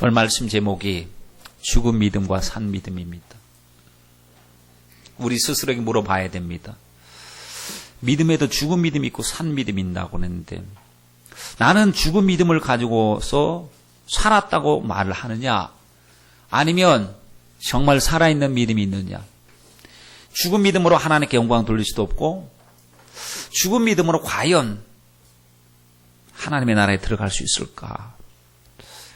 오늘 말씀 제목이 죽은 믿음과 산 믿음입니다. 우리 스스로에게 물어봐야 됩니다. 믿음에도 죽은 믿음이 있고 산 믿음이 있다고 하는데 나는 죽은 믿음을 가지고서 살았다고 말을 하느냐, 아니면 정말 살아있는 믿음이 있느냐. 죽은 믿음으로 하나님께 영광 돌릴 수도 없고, 죽은 믿음으로 과연 하나님의 나라에 들어갈 수 있을까?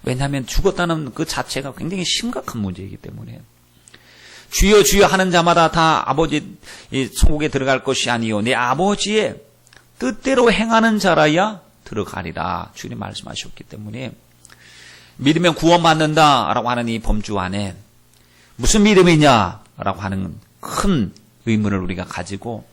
왜냐하면 죽었다는 그 자체가 굉장히 심각한 문제이기 때문에. 주여 주여 하는 자마다 다 아버지 천국에 들어갈 것이 아니요 내 아버지의 뜻대로 행하는 자라야 들어가리라 주님 말씀하셨기 때문에, 믿으면 구원받는다라고 하는 이 범주 안에 무슨 믿음이냐라고 하는 큰 의문을 우리가 가지고,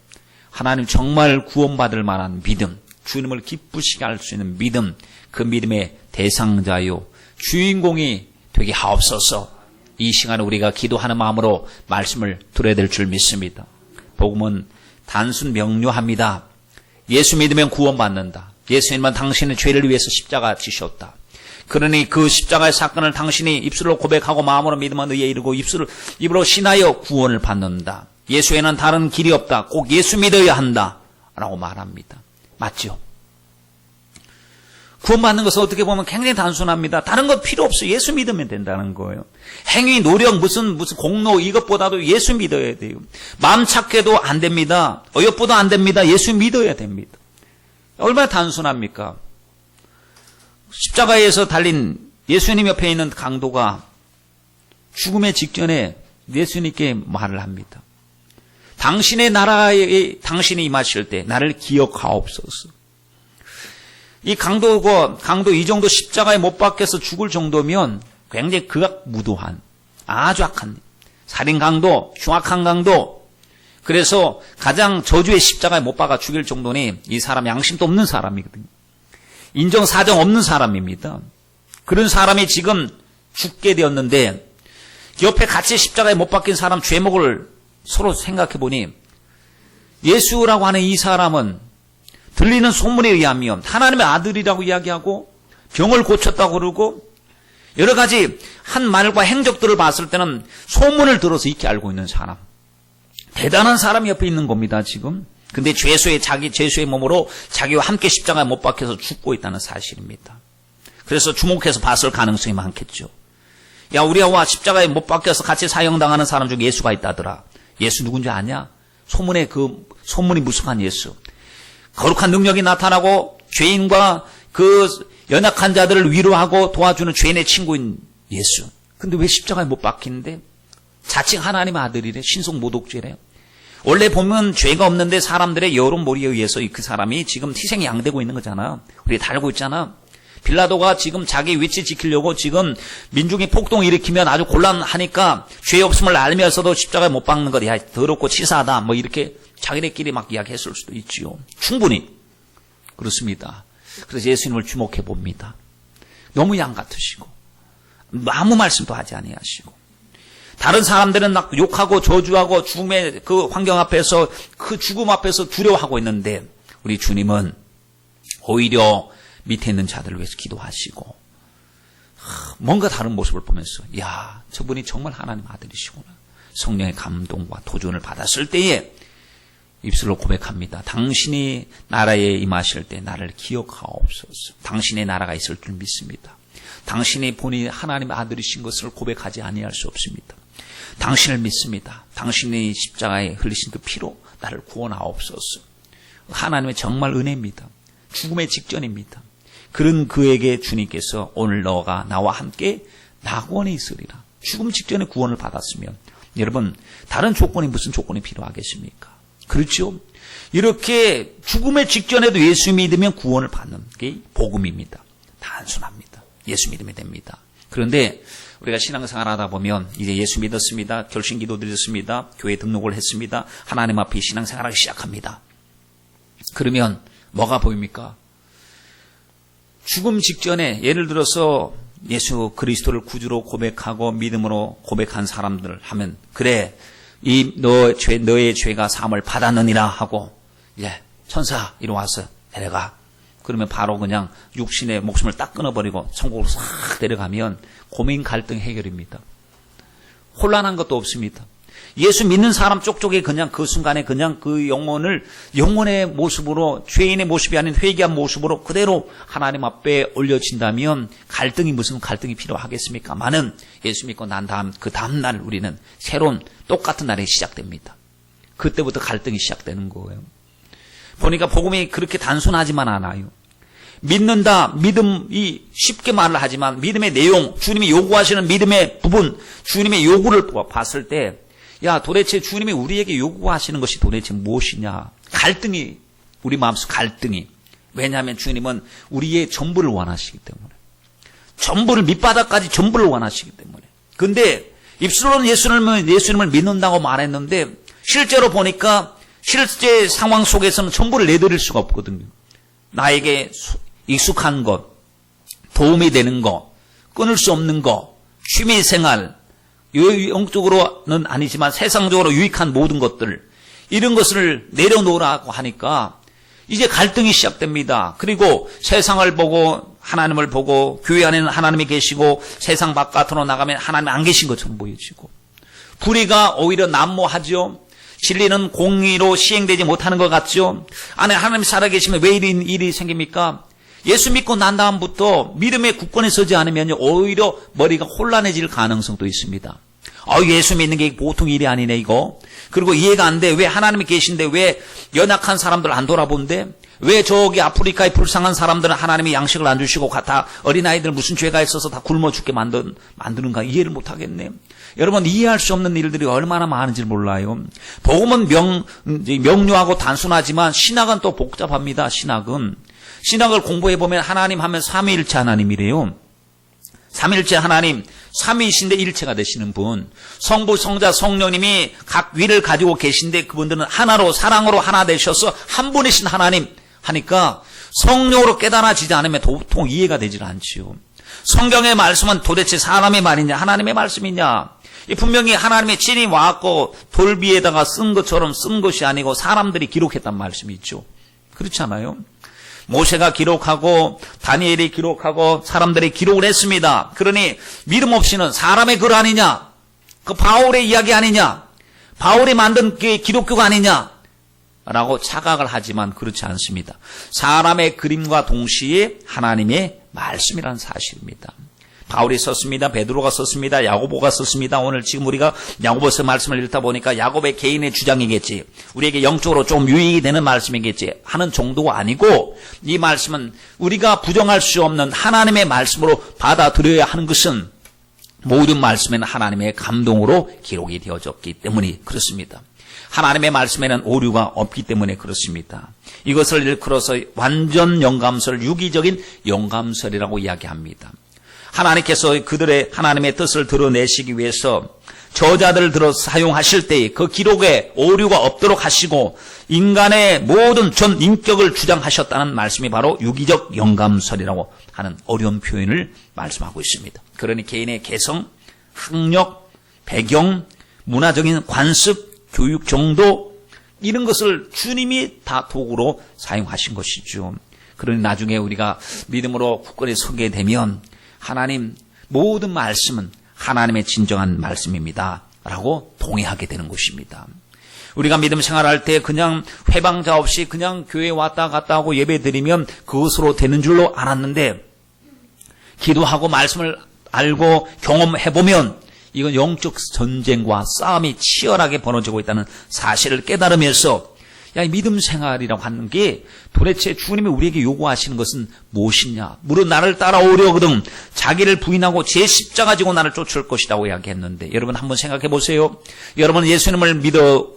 하나님 정말 구원받을 만한 믿음, 주님을 기쁘시게 할 수 있는 믿음, 그 믿음의 대상자요 주인공이 되게 하옵소서. 이 시간에 우리가 기도하는 마음으로 말씀을 들어야 될 줄 믿습니다. 복음은 단순 명료합니다. 예수 믿으면 구원받는다. 예수님은 당신의 죄를 위해서 십자가 지셨다. 그러니 그 십자가의 사건을 당신이 입술로 고백하고 마음으로 믿으면 의에 이르고 입으로 신하여 구원을 받는다. 예수에는 다른 길이 없다. 꼭 예수 믿어야 한다 라고 말합니다. 맞죠? 구원받는 것은 어떻게 보면 굉장히 단순합니다. 다른 거 필요 없어요. 예수 믿으면 된다는 거예요. 행위, 노력, 무슨 공로 이것보다도 예수 믿어야 돼요. 마음 착해도 안 됩니다. 어여쁘도 안 됩니다. 예수 믿어야 됩니다. 얼마나 단순합니까? 십자가에서 달린 예수님 옆에 있는 강도가 죽음의 직전에 예수님께 말을 합니다. 당신의 나라에 당신이 임하실 때 나를 기억하옵소서. 이 강도 이 정도 십자가에 못 박혀서 죽을 정도면 굉장히 극악무도한 아주 악한 살인 강도, 흉악한 강도, 그래서 가장 저주의 십자가에 못 박아 죽일 정도니 이 사람 양심도 없는 사람이거든요. 인정사정 없는 사람입니다. 그런 사람이 지금 죽게 되었는데 옆에 같이 십자가에 못 박힌 사람 죄목을 서로 생각해 보니, 예수라고 하는 이 사람은 들리는 소문에 의하면 하나님의 아들이라고 이야기하고 병을 고쳤다고 그러고 여러 가지 한 말과 행적들을 봤을 때는 소문을 들어서 익히 알고 있는 사람, 대단한 사람이 옆에 있는 겁니다 지금. 근데 자기 죄수의 몸으로 자기와 함께 십자가에 못 박혀서 죽고 있다는 사실입니다. 그래서 주목해서 봤을 가능성이 많겠죠. 야, 우리와 십자가에 못 박혀서 같이 사형당하는 사람 중에 예수가 있다더라. 예수 누군지 아냐? 소문이 무성한 예수. 거룩한 능력이 나타나고 죄인과 그 연약한 자들을 위로하고 도와주는 죄인의 친구인 예수. 근데 왜 십자가에 못 박히는데? 자칭 하나님의 아들이래. 신성 모독죄래요. 원래 보면 죄가 없는데 사람들의 여론몰이에 의해서 그 사람이 지금 희생이 양되고 있는 거잖아. 우리 다 알고 있잖아. 빌라도가 지금 자기 위치 지키려고 지금 민중이 폭동을 일으키면 아주 곤란하니까 죄 없음을 알면서도 십자가에 못 박는 것, 야, 더럽고 치사하다, 뭐 이렇게 자기네끼리 막 이야기했을 수도 있지요. 충분히 그렇습니다. 그래서 예수님을 주목해 봅니다. 너무 양 같으시고 아무 말씀도 하지 아니하시고, 다른 사람들은 막 욕하고 저주하고 죽음의 그 환경 앞에서, 그 죽음 앞에서 두려워하고 있는데 우리 주님은 오히려 밑에 있는 자들을 위해서 기도하시고 뭔가 다른 모습을 보면서, 야, 저분이 정말 하나님 아들이시구나. 성령의 감동과 도전을 받았을 때에 입술로 고백합니다. 당신이 나라에 임하실 때 나를 기억하옵소서. 당신의 나라가 있을 줄 믿습니다. 당신이 본인이 하나님의 아들이신 것을 고백하지 아니할 수 없습니다. 당신을 믿습니다. 당신이 십자가에 흘리신 그 피로 나를 구원하옵소서. 하나님의 정말 은혜입니다. 죽음의 직전입니다. 그런 그에게 주님께서 오늘 너가 나와 함께 낙원에 있으리라. 죽음 직전에 구원을 받았으면 여러분 다른 조건이 무슨 조건이 필요하겠습니까? 그렇죠? 이렇게 죽음의 직전에도 예수 믿으면 구원을 받는 게 복음입니다. 단순합니다. 예수 믿으면 됩니다. 그런데 우리가 신앙생활 하다 보면 이제 예수 믿었습니다. 결신기도 드렸습니다. 교회 등록을 했습니다. 하나님 앞에 신앙생활하기 시작합니다. 그러면 뭐가 보입니까? 죽음 직전에 예를 들어서 예수 그리스도를 구주로 고백하고 믿음으로 고백한 사람들 하면, 그래, 너의 죄가 사함을 받았느니라 하고, 천사 이리 와서 데려가. 그러면 바로 그냥 육신의 목숨을 딱 끊어버리고 천국으로 싹 데려가면 고민 갈등 해결입니다. 혼란한 것도 없습니다. 예수 믿는 사람 쪽쪽에 그냥 그 순간에 그냥 그 영혼의 모습으로, 죄인의 모습이 아닌 회개한 모습으로 그대로 하나님 앞에 올려진다면 무슨 갈등이 필요하겠습니까? 많은 예수 믿고 난 그 다음날 우리는 새로운 똑같은 날이 시작됩니다. 그때부터 갈등이 시작되는 거예요. 보니까 복음이 그렇게 단순하지만 않아요. 믿는다, 믿음이 쉽게 말을 하지만 믿음의 내용, 주님이 요구하시는 믿음의 부분, 주님의 요구를 봤을 때 도대체 주님이 우리에게 요구하시는 것이 도대체 무엇이냐. 갈등이, 우리 마음속 갈등이. 왜냐하면 주님은 우리의 전부를 원하시기 때문에. 전부를, 밑바닥까지 전부를 원하시기 때문에. 근데 입술로는 예수님을 믿는다고 말했는데 실제로 보니까 실제 상황 속에서는 전부를 내드릴 수가 없거든요. 나에게 익숙한 것, 도움이 되는 것, 끊을 수 없는 것, 취미생활, 영적으로는 아니지만 세상적으로 유익한 모든 것들, 이런 것을 내려놓으라고 하니까 이제 갈등이 시작됩니다. 그리고 세상을 보고 하나님을 보고 교회 안에는 하나님이 계시고 세상 바깥으로 나가면 하나님이 안 계신 것처럼 보여지고 불의가 오히려 난무하죠. 진리는 공의로 시행되지 못하는 것 같죠. 안에 하나님이 살아계시면 왜 이런 일이 생깁니까? 예수 믿고 난 다음부터 믿음의 굳건히 서지 않으면 오히려 머리가 혼란해질 가능성도 있습니다. 예수 믿는 게 보통 일이 아니네 이거. 그리고 이해가 안 돼. 왜 하나님이 계신데 왜 연약한 사람들 안 돌아본대? 왜 저기 아프리카의 불쌍한 사람들은 하나님이 양식을 안 주시고 다 어린아이들 무슨 죄가 있어서 다 굶어 죽게 만드는가 이해를 못 하겠네. 여러분 이해할 수 없는 일들이 얼마나 많은지 몰라요. 복음은 명료하고 단순하지만 신학은 또 복잡합니다. 신학을 공부해보면 하나님 하면 삼위일체 하나님이래요. 삼위일체 하나님, 삼위이신데 일체가 되시는 분. 성부, 성자, 성령님이 각 위를 가지고 계신데 그분들은 하나로 사랑으로 하나 되셔서 한 분이신 하나님 하니까 성령으로 깨달아지지 않으면 도통 이해가 되질 않지요. 성경의 말씀은 도대체 사람의 말이냐 하나님의 말씀이냐. 분명히 하나님의 친히 와갖고 돌비에다가 쓴 것처럼 쓴 것이 아니고 사람들이 기록했단 말씀이 있죠. 그렇지 않아요? 모세가 기록하고 다니엘이 기록하고 사람들이 기록을 했습니다. 그러니 믿음 없이는 사람의 글 아니냐? 그 바울의 이야기 아니냐? 바울이 만든 게 기독교가 아니냐? 라고 착각을 하지만 그렇지 않습니다. 사람의 그림과 동시에 하나님의 말씀이라는 사실입니다. 바울이 썼습니다. 베드로가 썼습니다. 야고보가 썼습니다. 오늘 지금 우리가 야고보서 말씀을 읽다 보니까 야고보의 개인의 주장이겠지. 우리에게 영적으로 좀 유익이 되는 말씀이겠지 하는 정도가 아니고 이 말씀은 우리가 부정할 수 없는 하나님의 말씀으로 받아들여야 하는 것은 모든 말씀에는 하나님의 감동으로 기록이 되어졌기 때문에 그렇습니다. 하나님의 말씀에는 오류가 없기 때문에 그렇습니다. 이것을 일컬어서 완전 영감설, 유기적인 영감설이라고 이야기합니다. 하나님께서 그들의 하나님의 뜻을 드러내시기 위해서 저자들을 들어 사용하실 때 그 기록에 오류가 없도록 하시고 인간의 모든 전 인격을 주장하셨다는 말씀이 바로 유기적 영감설이라고 하는 어려운 표현을 말씀하고 있습니다. 그러니 개인의 개성, 학력, 배경, 문화적인 관습, 교육 정도 이런 것을 주님이 다 도구로 사용하신 것이죠. 그러니 나중에 우리가 믿음으로 굳건히 서게 되면 하나님 모든 말씀은 하나님의 진정한 말씀입니다 라고 동의하게 되는 것입니다. 우리가 믿음 생활할 때 그냥 회방자 없이 그냥 교회에 왔다 갔다 하고 예배 드리면 그것으로 되는 줄로 알았는데 기도하고 말씀을 알고 경험해보면 이건 영적 전쟁과 싸움이 치열하게 벌어지고 있다는 사실을 깨달으면서 이 믿음 생활이라고 하는 게 도대체 주님이 우리에게 요구하시는 것은 무엇이냐. 물론 나를 따라오려거든 자기를 부인하고 제 십자가 지고 나를 쫓을 것이라고 이야기했는데 여러분 한번 생각해 보세요. 여러분 예수님을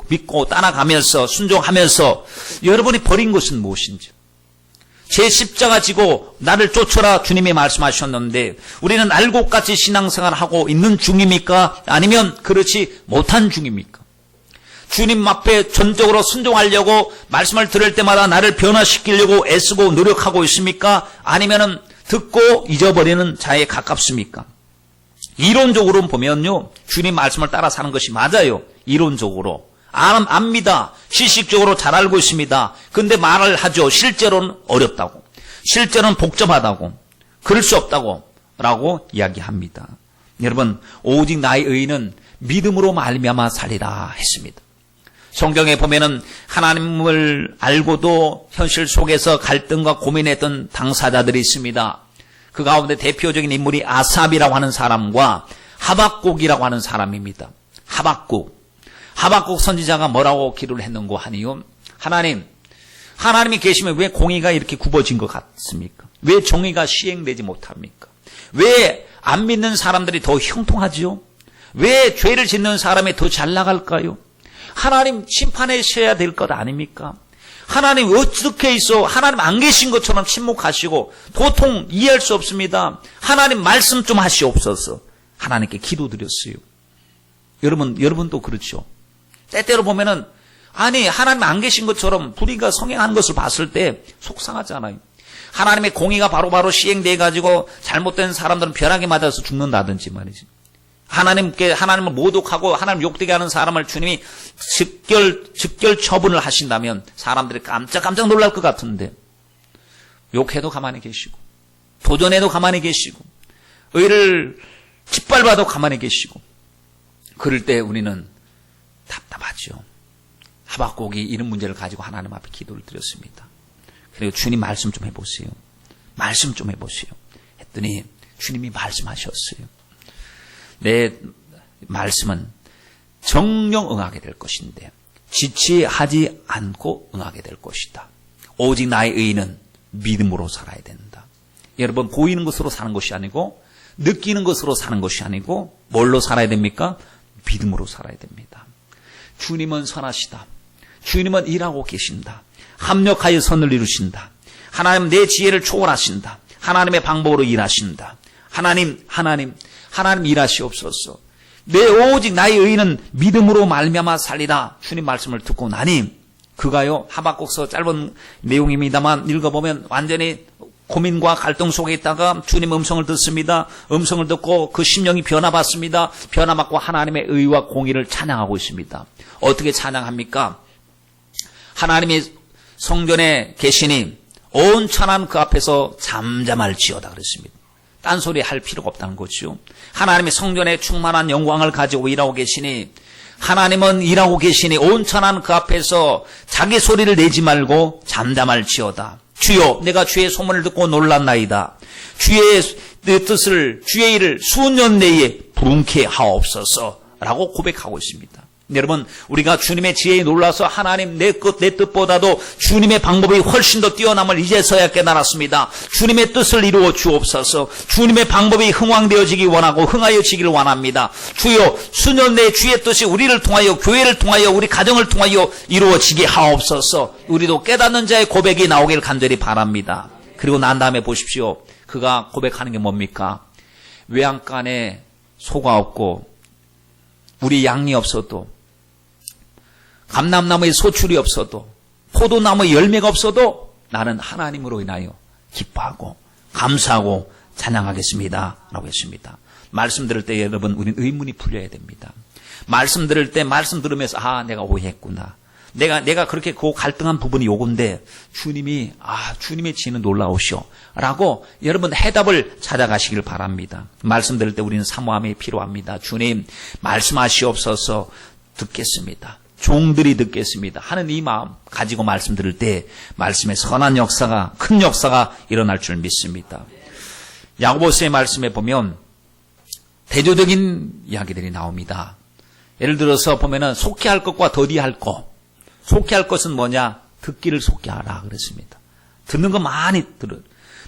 믿고 따라가면서 순종하면서 여러분이 버린 것은 무엇인지. 제 십자가 지고 나를 쫓아라 주님이 말씀하셨는데 우리는 알곡같이 신앙생활을 하고 있는 중입니까? 아니면 그렇지 못한 중입니까? 주님 앞에 전적으로 순종하려고 말씀을 들을 때마다 나를 변화시키려고 애쓰고 노력하고 있습니까? 아니면은 듣고 잊어버리는 자에 가깝습니까? 이론적으로 보면요, 주님 말씀을 따라 사는 것이 맞아요. 이론적으로. 압니다. 지식적으로 잘 알고 있습니다. 근데 말을 하죠. 실제로는 어렵다고. 실제로는 복잡하다고, 그럴 수 없다고 라고 이야기합니다. 여러분, 오직 나의 의인은 믿음으로 말미암아 살리라 했습니다. 성경에 보면은 하나님을 알고도 현실 속에서 갈등과 고민했던 당사자들이 있습니다. 그 가운데 대표적인 인물이 아삽이라고 하는 사람과 하박국이라고 하는 사람입니다. 하박국 선지자가 뭐라고 기도를 했는고 하니요. 하나님이 계시면 왜 공의가 이렇게 굽어진 것 같습니까? 왜 정의가 시행되지 못합니까? 왜 안 믿는 사람들이 더 형통하지요? 왜 죄를 짓는 사람이 더 잘 나갈까요? 하나님 심판하셔야 될 것 아닙니까? 하나님 어떻게 있어? 하나님 안 계신 것처럼 침묵하시고 도통 이해할 수 없습니다. 하나님 말씀 좀 하시옵소서. 하나님께 기도드렸어요. 여러분도 그렇죠. 때때로 보면은 하나님 안 계신 것처럼 불의가 성행하는 것을 봤을 때 속상하잖아요. 하나님의 공의가 바로바로 시행돼 가지고 잘못된 사람들은 벼락에 맞아서 죽는다든지 말이지. 하나님을 모독하고 하나님 욕되게 하는 사람을 주님이 즉결 처분을 하신다면 사람들이 깜짝 놀랄 것 같은데, 욕해도 가만히 계시고 도전해도 가만히 계시고 의를 짓밟아도 가만히 계시고, 그럴 때 우리는 답답하죠. 하박국이 이런 문제를 가지고 하나님 앞에 기도를 드렸습니다. 그리고 주님 말씀 좀 해보세요. 했더니 주님이 말씀하셨어요. 내 말씀은 정령 응하게 될 것인데 지체하지 않고 응하게 될 것이다. 오직 나의 의인은 믿음으로 살아야 된다. 여러분, 보이는 것으로 사는 것이 아니고 느끼는 것으로 사는 것이 아니고 뭘로 살아야 됩니까? 믿음으로 살아야 됩니다. 주님은 선하시다. 주님은 일하고 계신다. 합력하여 선을 이루신다. 하나님 내 지혜를 초월하신다. 하나님의 방법으로 일하신다. 하나님 일하시옵소서. 오직 나의 의인은 믿음으로 말미암아 살리다. 주님 말씀을 듣고 나니 그가요, 하박국서 짧은 내용입니다만 읽어보면 완전히 고민과 갈등 속에 있다가 주님 음성을 듣습니다. 음성을 듣고 그 심령이 변화받습니다. 변화받고 하나님의 의와 공의를 찬양하고 있습니다. 어떻게 찬양합니까? 하나님이 성전에 계시니 온 천한 그 앞에서 잠잠할지어다 그랬습니다. 딴소리 할 필요가 없다는 거죠. 하나님이 성전에 충만한 영광을 가지고 일하고 계시니, 하나님은 일하고 계시니 온 천한 그 앞에서 자기 소리를 내지 말고 잠잠할지어다. 주여, 내가 주의 소문을 듣고 놀랐나이다. 주의 뜻을, 주의 일을 수년 내에 부름케 하옵소서 라고 고백하고 있습니다. 여러분, 우리가 주님의 지혜에 놀라서 하나님 내 뜻보다도 주님의 방법이 훨씬 더 뛰어남을 이제서야 깨달았습니다. 주님의 뜻을 이루어 주옵소서. 주님의 방법이 흥왕되어지기 원하고 흥하여지기를 원합니다. 주여, 수년 내에 주의 뜻이 우리를 통하여, 교회를 통하여, 우리 가정을 통하여 이루어지게 하옵소서. 우리도 깨닫는 자의 고백이 나오길 간절히 바랍니다. 그리고 난 다음에 보십시오. 그가 고백하는 게 뭡니까? 외양간에 소가 없고 우리 양이 없어도, 감람나무에 소출이 없어도, 포도나무에 열매가 없어도 나는 하나님으로 인하여 기뻐하고 감사하고 찬양하겠습니다 라고 했습니다. 말씀 들을 때 여러분, 우리는 의문이 풀려야 됩니다. 말씀 들을 때 말씀 들으면서 내가 오해했구나. 내가 그렇게 그 갈등한 부분이 요건데 주님의 지혜는 놀라우시오 라고 여러분 해답을 찾아가시길 바랍니다. 말씀 들을 때 우리는 사모함이 필요합니다. 주님, 말씀하시옵소서. 듣겠습니다. 종들이 듣겠습니다 하는 이 마음 가지고 말씀 들을 때 말씀의 선한 역사가, 큰 역사가 일어날 줄 믿습니다. 야고보서의 말씀에 보면 대조적인 이야기들이 나옵니다. 예를 들어서 보면은 속히 할 것과 더디 할 것. 속히 할 것은 뭐냐? 듣기를 속히 하라 그랬습니다. 듣는 거 많이 들어.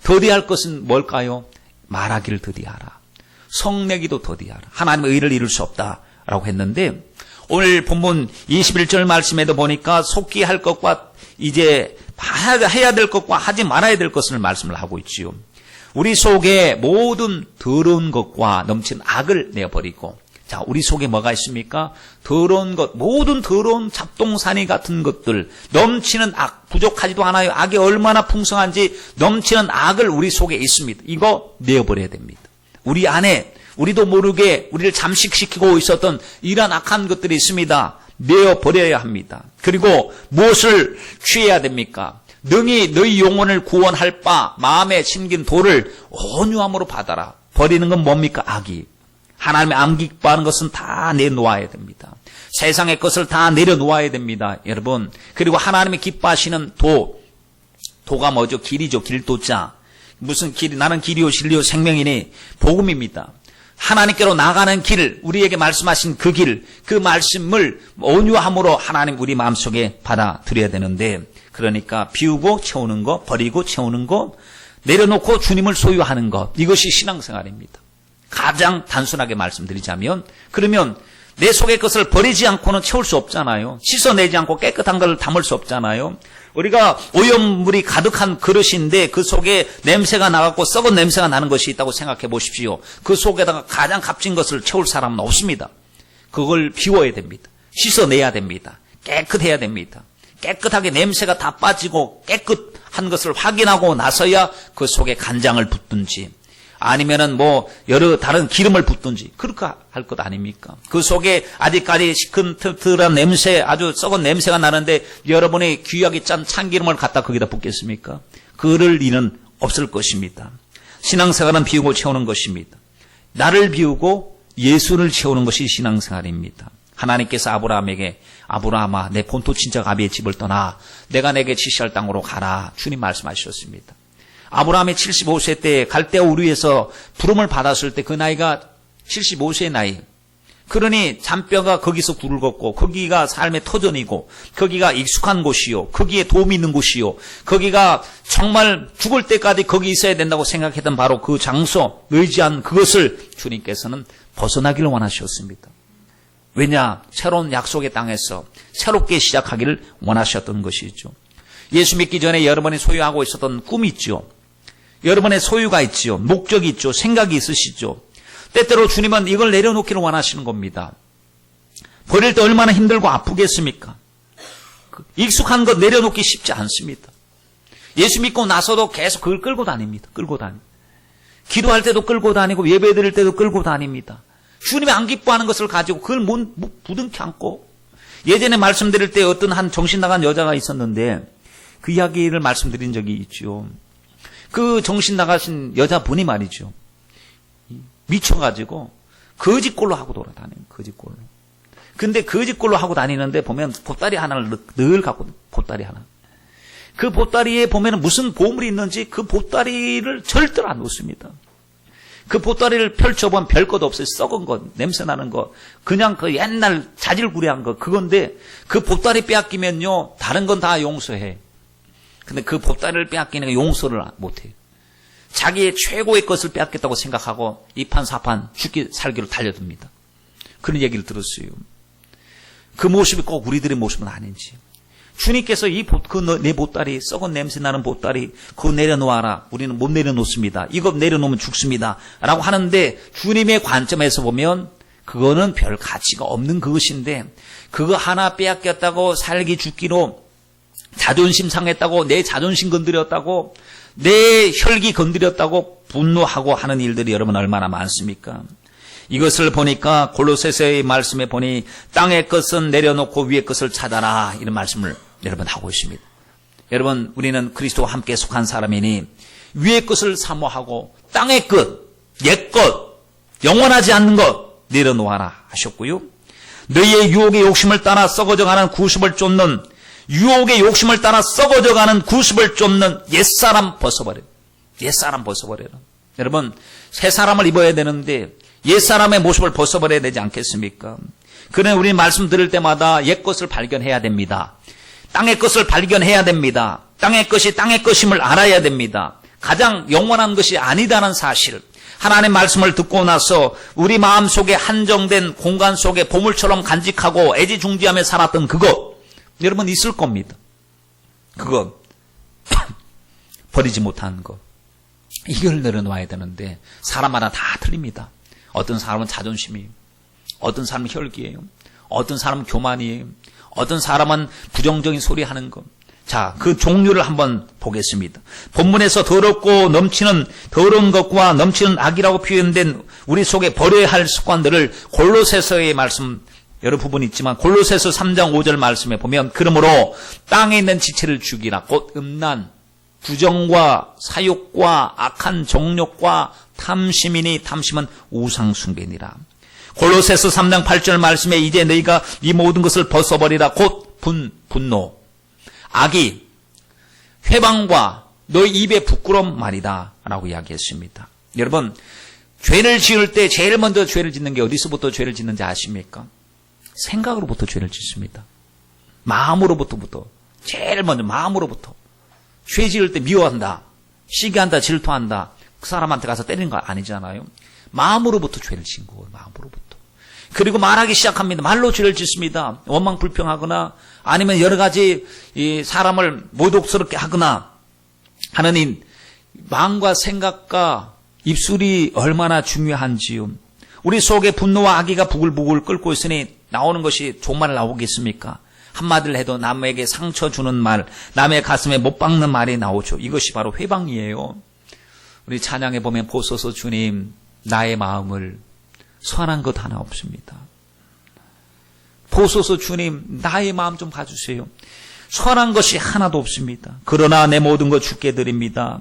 더디 할 것은 뭘까요? 말하기를 더디 하라. 성내기도 더디 하라. 하나님의 의를 이룰 수 없다라고 했는데, 오늘 본문 21절 말씀에도 보니까 속히 할 것과 이제 해야 될 것과 하지 말아야 될 것을 말씀을 하고 있지요. 우리 속에 모든 더러운 것과 넘치는 악을 내어버리고, 자, 우리 속에 뭐가 있습니까? 더러운 것, 모든 더러운 잡동사니 같은 것들, 넘치는 악, 부족하지도 않아요. 악이 얼마나 풍성한지 넘치는 악을 우리 속에 있습니다. 이거 내어버려야 됩니다. 우리 안에 우리도 모르게 우리를 잠식시키고 있었던 이러한 악한 것들이 있습니다. 내어버려야 합니다. 그리고 무엇을 취해야 됩니까? 능히 너희 영혼을 구원할 바 마음에 심긴 도를 온유함으로 받아라. 버리는 건 뭡니까? 악이. 하나님의 안 기뻐하는 것은 다 내놓아야 됩니다. 세상의 것을 다 내려놓아야 됩니다. 여러분. 그리고 하나님이 기뻐하시는 도가 뭐죠? 길이죠. 길도자. 무슨 길이? 나는 길이요 진리요 생명이니 복음입니다. 하나님께로 나가는 길, 우리에게 말씀하신 그 길, 그 말씀을 온유함으로 하나님 우리 마음속에 받아들여야 되는데, 그러니까 비우고 채우는 거, 버리고 채우는 거, 내려놓고 주님을 소유하는 것, 이것이 신앙생활입니다. 가장 단순하게 말씀드리자면, 그러면 내 속의 것을 버리지 않고는 채울 수 없잖아요. 씻어내지 않고 깨끗한 것을 담을 수 없잖아요. 우리가 오염물이 가득한 그릇인데 그 속에 냄새가 나갖고 썩은 냄새가 나는 것이 있다고 생각해 보십시오. 그 속에다가 가장 값진 것을 채울 사람은 없습니다. 그걸 비워야 됩니다. 씻어내야 됩니다. 깨끗해야 됩니다. 깨끗하게 냄새가 다 빠지고 깨끗한 것을 확인하고 나서야 그 속에 간장을 붓든지 아니면은 뭐 여러 다른 기름을 붓든지 그렇게 할 것 아닙니까? 그 속에 아직까지 시큰틀틀한 냄새, 아주 썩은 냄새가 나는데 여러분이 귀하게 짠 참기름을 갖다 거기다 붓겠습니까? 그럴 일은 없을 것입니다. 신앙생활은 비우고 채우는 것입니다. 나를 비우고 예수를 채우는 것이 신앙생활입니다. 하나님께서 아브라함에게 아브라함아 내 본토 친척 아비의 집을 떠나 내가 내게 지시할 땅으로 가라 주님 말씀하셨습니다. 아브라함이 75세 때 갈대아 우르에서 부름을 받았을 때 그 나이가 75세의 나이. 그러니 잔뼈가 거기서 굵었고 거기가 삶의 터전이고 거기가 익숙한 곳이요. 거기에 도움이 있는 곳이요. 거기가 정말 죽을 때까지 거기 있어야 된다고 생각했던 바로 그 장소, 의지한 그것을 주님께서는 벗어나기를 원하셨습니다. 왜냐? 새로운 약속의 땅에서 새롭게 시작하기를 원하셨던 것이죠. 예수 믿기 전에 여러분이 소유하고 있었던 꿈이 있죠. 여러분의 소유가 있죠. 목적이 있죠. 생각이 있으시죠. 때때로 주님은 이걸 내려놓기를 원하시는 겁니다. 버릴 때 얼마나 힘들고 아프겠습니까? 익숙한 것 내려놓기 쉽지 않습니다. 예수 믿고 나서도 계속 그걸 끌고 다닙니다. 끌고 다닙니다. 기도할 때도 끌고 다니고 예배 드릴 때도 끌고 다닙니다. 주님이 안 기뻐하는 것을 가지고 그걸 부둥켜 안고 예전에 말씀드릴 때 어떤 한 정신 나간 여자가 있었는데 그 이야기를 말씀드린 적이 있죠. 그 정신 나가신 여자분이 말이죠. 미쳐가지고 거짓골로 하고 돌아다니는 거짓골로. 근데 거짓골로 하고 다니는데 보면 보따리 하나를 늘 갖고 보따리 하나. 그 보따리에 보면 무슨 보물이 있는지 그 보따리를 절대로 안 놓습니다. 그 보따리를 펼쳐보면 별것 없어요. 썩은 것, 냄새 나는 것, 그냥 그 옛날 자질구레한 것, 그건데 그 보따리 빼앗기면요, 다른 건 다 용서해. 근데 그 보따리를 빼앗기는 게 용서를 못해요. 자기의 최고의 것을 빼앗겠다고 생각하고 이판사판 죽기 살기로 달려듭니다. 그런 얘기를 들었어요. 그 모습이 꼭 우리들의 모습은 아닌지. 주님께서 내 보따리, 썩은 냄새 나는 보따리, 그거 내려놓아라. 우리는 못 내려놓습니다. 이거 내려놓으면 죽습니다. 라고 하는데 주님의 관점에서 보면 그거는 별 가치가 없는 그것인데 그거 하나 빼앗겼다고 살기 죽기로 자존심 상했다고 내 자존심 건드렸다고 내 혈기 건드렸다고 분노하고 하는 일들이 여러분 얼마나 많습니까? 이것을 보니까 골로새서의 말씀에 보니 땅의 것은 내려놓고 위의 것을 찾아라 이런 말씀을 여러분 하고 있습니다. 여러분 우리는 그리스도와 함께 속한 사람이니 위의 것을 사모하고 땅의 것, 옛 것, 영원하지 않는 것 내려놓아라 하셨고요. 너희의 유혹의 욕심을 따라 썩어져가는 구습을 쫓는 유혹의 욕심을 따라 썩어져가는 구습을 쫓는 옛사람 벗어버려. 옛사람 벗어버려라. 여러분 새 사람을 입어야 되는데 옛사람의 모습을 벗어버려야 되지 않겠습니까? 그러나 우리 말씀 들을 때마다 옛것을 발견해야 됩니다. 땅의 것을 발견해야 됩니다. 땅의 것이 땅의 것임을 알아야 됩니다. 가장 영원한 것이 아니다는 사실. 하나님의 말씀을 듣고 나서 우리 마음속에 한정된 공간 속에 보물처럼 간직하고 애지중지하며 살았던 그것 여러분 있을 겁니다. 그거 버리지 못한 것 이걸 내려놓아야 되는데 사람마다 다 틀립니다. 어떤 사람은 자존심이에요. 어떤 사람은 혈기예요. 어떤 사람은 교만이에요. 어떤 사람은 부정적인 소리 하는 것. 자, 그 종류를 한번 보겠습니다. 본문에서 더럽고 넘치는 더러운 것과 넘치는 악이라고 표현된 우리 속에 버려야 할 습관들을 골로새서의 말씀 여러 부분이 있지만 골로새서 3장 5절 말씀에 보면 그러므로 땅에 있는 지체를 죽이라. 곧 음란, 부정과 사욕과 악한 정욕과 탐심이니 탐심은 우상 숭배니라. 골로새서 3장 8절 말씀에 이제 너희가 이 모든 것을 벗어버리라. 곧 분노, 악의, 회방과 너희 입의 부끄러움 말이다 라고 이야기했습니다. 여러분, 죄를 지을 때 제일 먼저 죄를 짓는 게 어디서부터 죄를 짓는지 아십니까? 생각으로부터 죄를 짓습니다. 마음으로부터 제일 먼저 마음으로부터. 죄 지을 때 미워한다, 시기한다, 질투한다, 그 사람한테 가서 때리는 거 아니잖아요. 마음으로부터 죄를 짓는 거예요. 마음으로부터. 그리고 말하기 시작합니다. 말로 죄를 짓습니다. 원망 불평하거나 아니면 여러 가지 이 사람을 모독스럽게 하거나 하는 이 마음과 생각과 입술이 얼마나 중요한지요. 우리 속에 분노와 악의가 부글부글 끓고 있으니 나오는 것이 좋은 말 나오겠습니까? 한마디를 해도 남에게 상처 주는 말, 남의 가슴에 못 박는 말이 나오죠. 이것이 바로 회방이에요. 우리 찬양에 보면 보소서 주님, 나의 마음을 선한 것 하나 없습니다. 보소서 주님, 나의 마음 좀 봐주세요. 선한 것이 하나도 없습니다. 그러나 내 모든 것 주께 드립니다.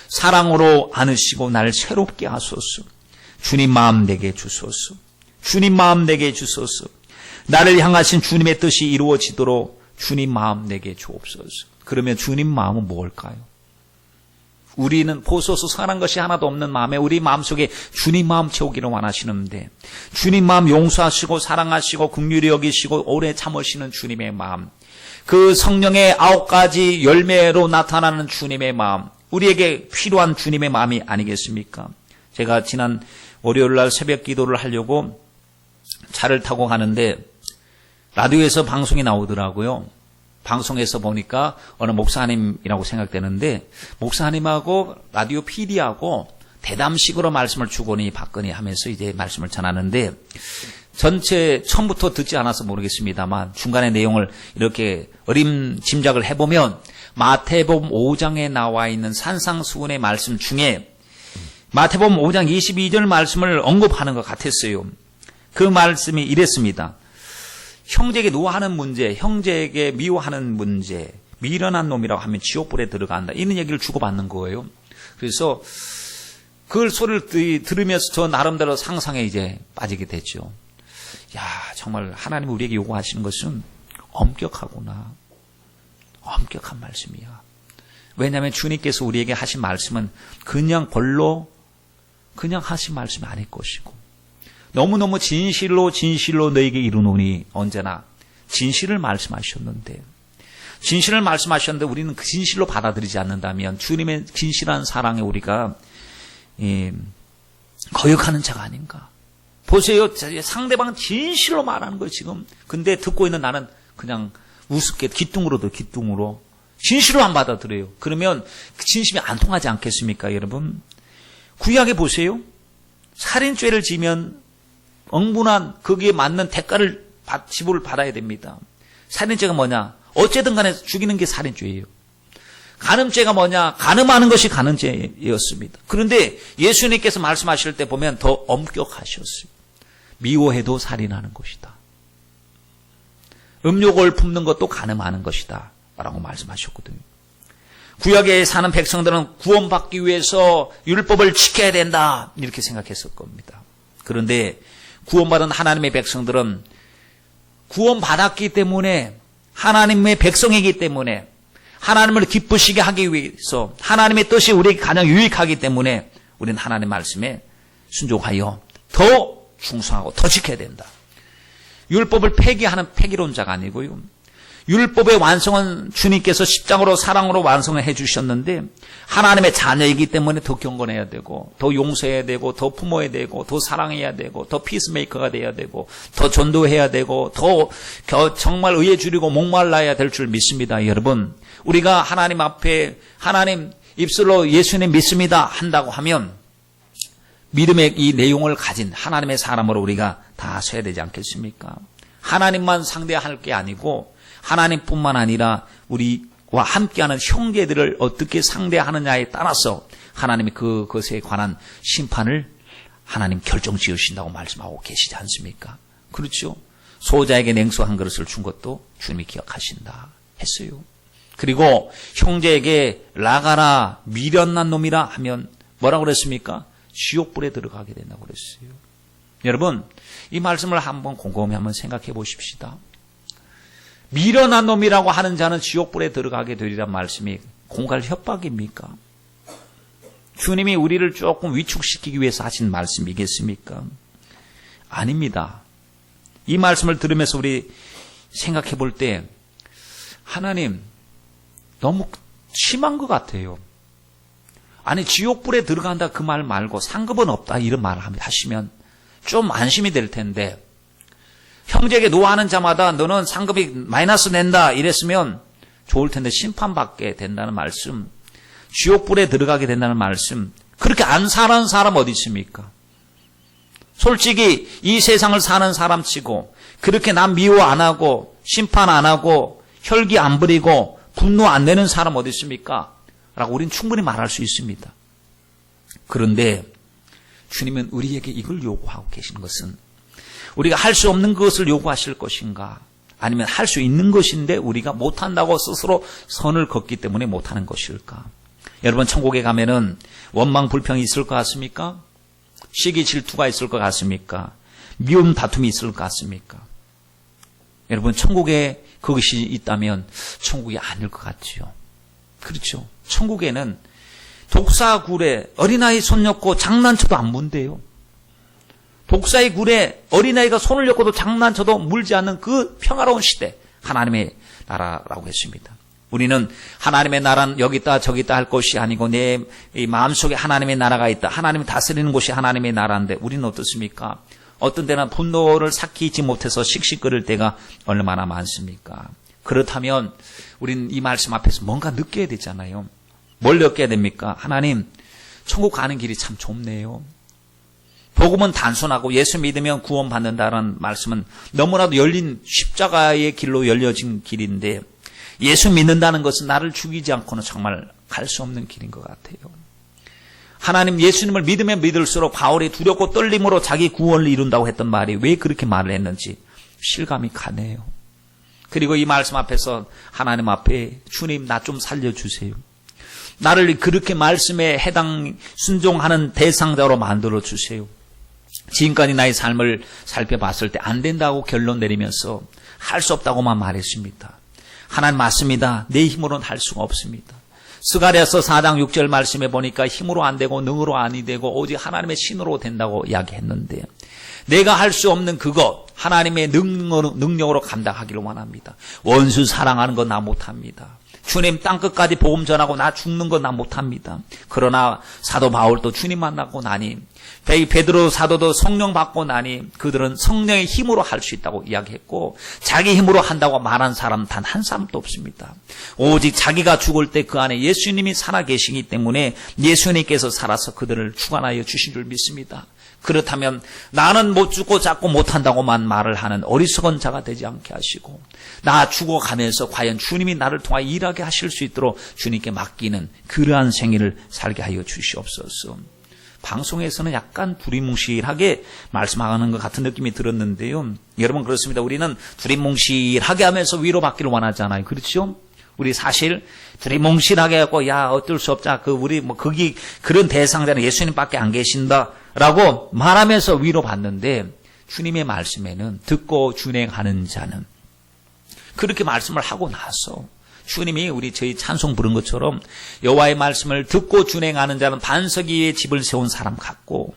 사랑으로 안으시고 나를 새롭게 하소서. 주님 마음 내게 주소서. 주님 마음 내게 주소서. 나를 향하신 주님의 뜻이 이루어지도록 주님 마음 내게 주옵소서. 그러면 주님 마음은 뭘까요? 우리는 보소서 선한 것이 하나도 없는 마음에 우리 마음속에 주님 마음 채우기를 원하시는데 주님 마음 용서하시고 사랑하시고 긍휼히 여기시고 오래 참으시는 주님의 마음, 그 성령의 9가지 열매로 나타나는 주님의 마음, 우리에게 필요한 주님의 마음이 아니겠습니까? 제가 지난 월요일날 새벽 기도를 하려고 차를 타고 가는데 라디오에서 방송이 나오더라고요. 방송에서 보니까 어느 목사님이라고 생각되는데 목사님하고 라디오 PD하고 대담식으로 말씀을 주거니 받거니 하면서 이제 말씀을 전하는데 전체 처음부터 듣지 않아서 모르겠습니다만 중간의 내용을 이렇게 어림짐작을 해보면 마태복음 5장에 나와 있는 산상수훈의 말씀 중에 마태복음 5장 22절 말씀을 언급하는 것 같았어요. 그 말씀이 이랬습니다. 형제에게 노하는 문제, 형제에게 미워하는 문제, 미련한 놈이라고 하면 지옥불에 들어간다. 이런 얘기를 주고받는 거예요. 그래서 그 소리를 들으면서 저 나름대로 상상에 이제 빠지게 됐죠. 야, 정말 하나님이 우리에게 요구하시는 것은 엄격하구나. 엄격한 말씀이야. 왜냐하면 주님께서 우리에게 하신 말씀은 그냥 하신 말씀이 아닐 것이고 너무너무 진실로 너에게 이르노니 언제나 진실을 말씀하셨는데 진실을 말씀하셨는데 우리는 그 진실로 받아들이지 않는다면 주님의 진실한 사랑에 우리가 거역하는 자가 아닌가. 보세요. 상대방은 진실로 말하는 거예요 지금. 근데 듣고 있는 나는 그냥 우습게 기뚱으로 진실로 안 받아들여요. 그러면 그 진심이 안 통하지 않겠습니까 여러분? 구약에 보세요. 살인죄를 지면 억문한 거기에 맞는 대가를 지불을 받아야 됩니다. 살인죄가 뭐냐? 어쨌든 간에 죽이는 게 살인죄예요. 간음죄가 뭐냐? 간음하는 것이 간음죄였습니다. 그런데 예수님께서 말씀하실 때 보면 더 엄격하셨어요. 미워해도 살인하는 것이다. 음욕을 품는 것도 간음하는 것이다 라고 말씀하셨거든요. 구약에 사는 백성들은 구원받기 위해서 율법을 지켜야 된다 이렇게 생각했을 겁니다. 그런데 구원받은 하나님의 백성들은 구원받았기 때문에 하나님의 백성이기 때문에 하나님을 기쁘시게 하기 위해서 하나님의 뜻이 우리에게 가장 유익하기 때문에 우리는 하나님의 말씀에 순종하여 더 충성하고 더 지켜야 된다. 율법을 폐기하는 폐기론자가 아니고요. 율법의 완성은 주님께서 십자가로 사랑으로 완성을 해주셨는데 하나님의 자녀이기 때문에 더 경건해야 되고 더 용서해야 되고 더 품어야 되고 더 사랑해야 되고 더 피스메이커가 돼야 되고 더 전도해야 되고 더 정말 의에 주리고 목말라야 될 줄 믿습니다. 여러분, 우리가 하나님 앞에 하나님 입술로 예수님 믿습니다 한다고 하면 믿음의 이 내용을 가진 하나님의 사람으로 우리가 다 서야 되지 않겠습니까? 하나님만 상대할 게 아니고 하나님뿐만 아니라 우리와 함께하는 형제들을 어떻게 상대하느냐에 따라서 하나님이 그것에 관한 심판을 하나님 결정 지으신다고 말씀하고 계시지 않습니까? 그렇죠? 소자에게 냉수 한 그릇을 준 것도 주님이 기억하신다 했어요. 그리고 형제에게 나가라 미련난 놈이라 하면 뭐라고 그랬습니까? 지옥불에 들어가게 된다고 그랬어요. 여러분, 이 말씀을 한번 곰곰이 한번 생각해 보십시다. 미련한 놈이라고 하는 자는 지옥불에 들어가게 되리란 말씀이 공갈 협박입니까? 주님이 우리를 조금 위축시키기 위해서 하신 말씀이겠습니까? 아닙니다. 이 말씀을 들으면서 우리 생각해 볼 때 하나님 너무 심한 것 같아요. 아니 지옥불에 들어간다 그 말 말고 상급은 없다 이런 말을 하시면 좀 안심이 될 텐데 형제에게 노하는 자마다 너는 상급이 마이너스 낸다 이랬으면 좋을 텐데 심판받게 된다는 말씀, 지옥불에 들어가게 된다는 말씀, 그렇게 안 사는 사람 어디 있습니까? 솔직히 이 세상을 사는 사람 치고 그렇게 남 미워 안 하고 심판 안 하고 혈기 안 부리고 분노 안 내는 사람 어디 있습니까? 라고 우리는 충분히 말할 수 있습니다. 그런데 주님은 우리에게 이걸 요구하고 계신 것은 우리가 할 수 없는 것을 요구하실 것인가? 아니면 할 수 있는 것인데 우리가 못한다고 스스로 선을 걷기 때문에 못하는 것일까? 여러분 천국에 가면은 원망 불평이 있을 것 같습니까? 시기 질투가 있을 것 같습니까? 미움 다툼이 있을 것 같습니까? 여러분 천국에 그것이 있다면 천국이 아닐 것 같지요. 그렇죠. 천국에는 독사 굴에 어린아이 손 엮고 장난쳐도 안 문대요. 독사의 굴에 어린아이가 손을 엮어도 장난쳐도 물지 않는 그 평화로운 시대, 하나님의 나라라고 했습니다. 우리는 하나님의 나라는 여기 있다 저기 있다 할 것이 아니고 내 마음속에 하나님의 나라가 있다. 하나님이 다스리는 곳이 하나님의 나라인데 우리는 어떻습니까? 어떤 때는 분노를 삭히지 못해서 씩씩거릴 때가 얼마나 많습니까? 그렇다면 우리는 이 말씀 앞에서 뭔가 느껴야 되잖아요. 뭘 느껴야 됩니까? 하나님, 천국 가는 길이 참 좁네요. 복음은 단순하고 예수 믿으면 구원받는다는 말씀은 너무나도 열린 십자가의 길로 열려진 길인데 예수 믿는다는 것은 나를 죽이지 않고는 정말 갈 수 없는 길인 것 같아요. 하나님 예수님을 믿으면 믿을수록 바울이 두렵고 떨림으로 자기 구원을 이룬다고 했던 말이 왜 그렇게 말을 했는지 실감이 가네요. 그리고 이 말씀 앞에서 하나님 앞에 주님 나 좀 살려주세요. 나를 그렇게 말씀에 해당 순종하는 대상자로 만들어 주세요. 지금까지 나의 삶을 살펴봤을 때 안 된다고 결론 내리면서 할 수 없다고만 말했습니다. 하나님 맞습니다. 내 힘으로는 할 수가 없습니다. 스가랴서 4장 6절 말씀에 보니까 힘으로 안 되고 능으로 아니 되고 오직 하나님의 신으로 된다고 이야기했는데 내가 할 수 없는 그것 하나님의 능력으로 감당하기를 원합니다. 원수 사랑하는 건 나 못합니다. 주님 땅끝까지 복음 전하고 나 죽는 건 나 못합니다. 그러나 사도 바울도 주님 만나고 나니 베드로 사도도 성령 받고 나니 그들은 성령의 힘으로 할 수 있다고 이야기했고 자기 힘으로 한다고 말한 사람 단 한 사람도 없습니다. 오직 자기가 죽을 때 그 안에 예수님이 살아계시기 때문에 예수님께서 살아서 그들을 주관하여 주신 줄 믿습니다. 그렇다면 나는 못 죽고 자꾸 못한다고만 말을 하는 어리석은 자가 되지 않게 하시고 나 죽어가면서 과연 주님이 나를 통하여 일하게 하실 수 있도록 주님께 맡기는 그러한 생애를 살게 하여 주시옵소서. 방송에서는 약간 두리뭉실하게 말씀하는 것 같은 느낌이 들었는데요. 여러분 그렇습니다. 우리는 두리뭉실하게 하면서 위로받기를 원하잖아요. 그렇죠? 우리 사실 두리뭉실하게 하고 야 어쩔 수 없자 우리 거기 그런 대상자는 예수님밖에 안 계신다라고 말하면서 위로받는데 주님의 말씀에는 듣고 준행하는 자는 그렇게 말씀을 하고 나서 주님이 저희 찬송 부른 것처럼 여호와의 말씀을 듣고 준행하는 자는 반석 위에 집을 세운 사람 같고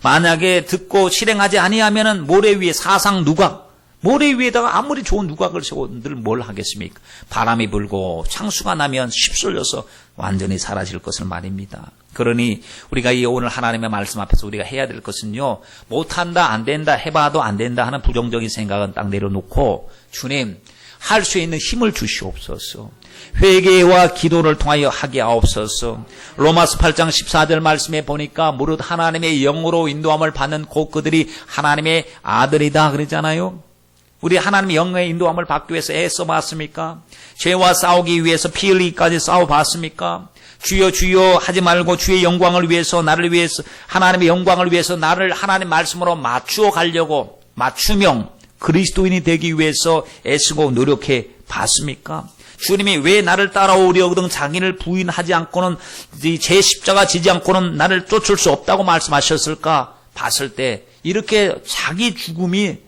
만약에 듣고 실행하지 아니하면은 모래 위에 사상 누각 모래 위에다가 아무리 좋은 누각을 세워들 뭘 하겠습니까? 바람이 불고 창수가 나면 휩쓸려서 완전히 사라질 것을 말입니다. 그러니 우리가 오늘 하나님의 말씀 앞에서 우리가 해야 될 것은요. 못한다 안 된다 해봐도 안 된다 하는 부정적인 생각은 딱 내려놓고 주님 할 수 있는 힘을 주시옵소서. 회개와 기도를 통하여 하게 하옵소서. 로마서 8장 14절 말씀에 보니까 무릇 하나님의 영으로 인도함을 받는 곧 그들이 하나님의 아들이다 그러잖아요. 우리 하나님의 영의 인도함을 받기 위해서 애써봤습니까? 죄와 싸우기 위해서 피 흘리기까지 싸워봤습니까? 주여 주여 하지 말고 주의 영광을 위해서 나를 위해서 하나님의 영광을 위해서 나를 하나님 말씀으로 맞추어 가려고 맞춤형 그리스도인이 되기 위해서 애쓰고 노력해 봤습니까? 주님이 왜 나를 따라오려거든 자기를 부인하지 않고는 제 십자가 지지 않고는 나를 쫓을 수 없다고 말씀하셨을까 봤을 때 이렇게 자기 죽음이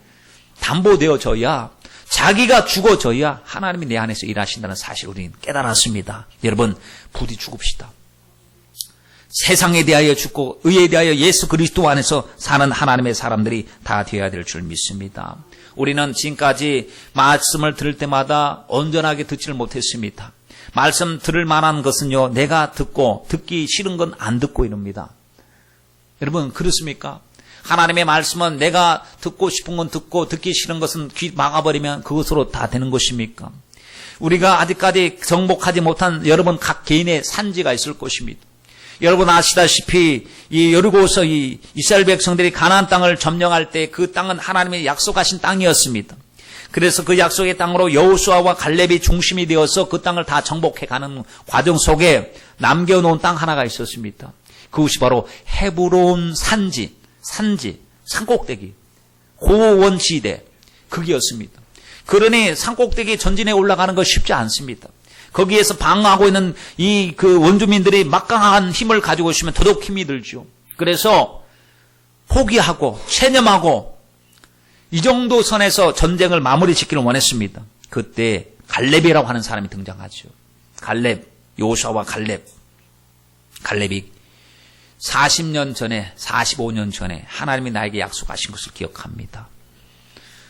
담보되어져야 자기가 죽어져야 하나님이 내 안에서 일하신다는 사실을 우리는 깨달았습니다. 여러분 부디 죽읍시다. 세상에 대하여 죽고 의에 대하여 예수 그리스도 안에서 사는 하나님의 사람들이 다 되어야 될 줄 믿습니다. 우리는 지금까지 말씀을 들을 때마다 온전하게 듣지를 못했습니다. 말씀 들을 만한 것은요, 내가 듣고 듣기 싫은 건 안 듣고 이럽니다. 여러분 그렇습니까? 하나님의 말씀은 내가 듣고 싶은 건 듣고 듣기 싫은 것은 귀 막아버리면 그것으로 다 되는 것입니까? 우리가 아직까지 정복하지 못한 여러분 각 개인의 산지가 있을 것입니다. 여러분 아시다시피 이 여리고서 이 이스라엘 백성들이 가나안 땅을 점령할 때 그 땅은 하나님이 약속하신 땅이었습니다. 그래서 그 약속의 땅으로 여호수아와 갈렙이 중심이 되어서 그 땅을 다 정복해가는 과정 속에 남겨놓은 땅 하나가 있었습니다. 그것이 바로 헤브론 산지, 산꼭대기, 고원지대 그게였습니다. 그러니 산꼭대기 전진에 올라가는 거 쉽지 않습니다. 거기에서 방어하고 있는 그 원주민들이 막강한 힘을 가지고 있으면 더더욱 힘이 들죠. 그래서 포기하고 체념하고 이 정도 선에서 전쟁을 마무리 짓기를 원했습니다. 그때 갈렙이라고 하는 사람이 등장하죠. 갈렙, 여호수아와 갈렙이 40년 전에 45년 전에 하나님이 나에게 약속하신 것을 기억합니다.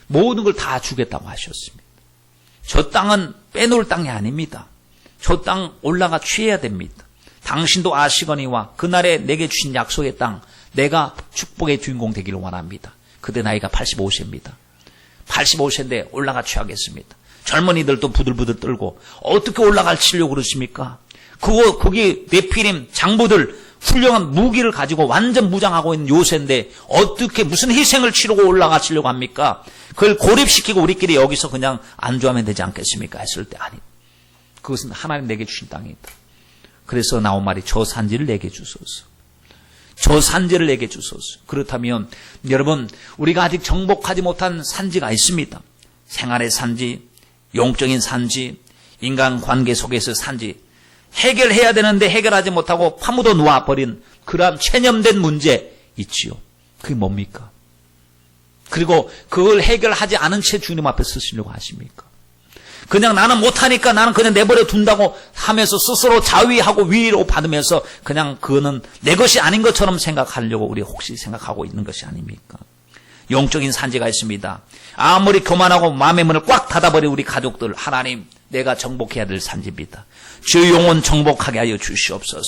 모든 걸 다 주겠다고 하셨습니다. 저 땅은 빼놓을 땅이 아닙니다. 저 땅 올라가 취해야 됩니다. 당신도 아시거니와 그날에 내게 주신 약속의 땅 내가 축복의 주인공 되기를 원합니다. 그때 나이가 85세입니다. 85세인데 올라가 취하겠습니다. 젊은이들도 부들부들 떨고 어떻게 올라갈 치려고 그러십니까? 거기 네피림 장부들 훌륭한 무기를 가지고 완전 무장하고 있는 요새인데 어떻게 무슨 희생을 치르고 올라가시려고 합니까? 그걸 고립시키고 우리끼리 여기서 그냥 안주하면 되지 않겠습니까? 했을 때 아니. 그것은 하나님 내게 주신 땅이다. 그래서 나온 말이 저 산지를 내게 주소서. 저 산지를 내게 주소서. 그렇다면 여러분 우리가 아직 정복하지 못한 산지가 있습니다. 생활의 산지, 영적인 산지, 인간관계 속에서 산지 해결해야 되는데 해결하지 못하고 파묻어 놓아버린 그러한 체념된 문제 있지요. 그게 뭡니까? 그리고 그걸 해결하지 않은 채 주님 앞에 서시려고 하십니까? 그냥 나는 못하니까 나는 그냥 내버려 둔다고 하면서 스스로 자위하고 위로 받으면서 그냥 그거는 내 것이 아닌 것처럼 생각하려고 우리 혹시 생각하고 있는 것이 아닙니까? 영적인 산지가 있습니다. 아무리 교만하고 마음의 문을 꽉 닫아버린 우리 가족들 하나님 내가 정복해야 될 산지입니다. 저 영혼 정복하게 하여 주시옵소서.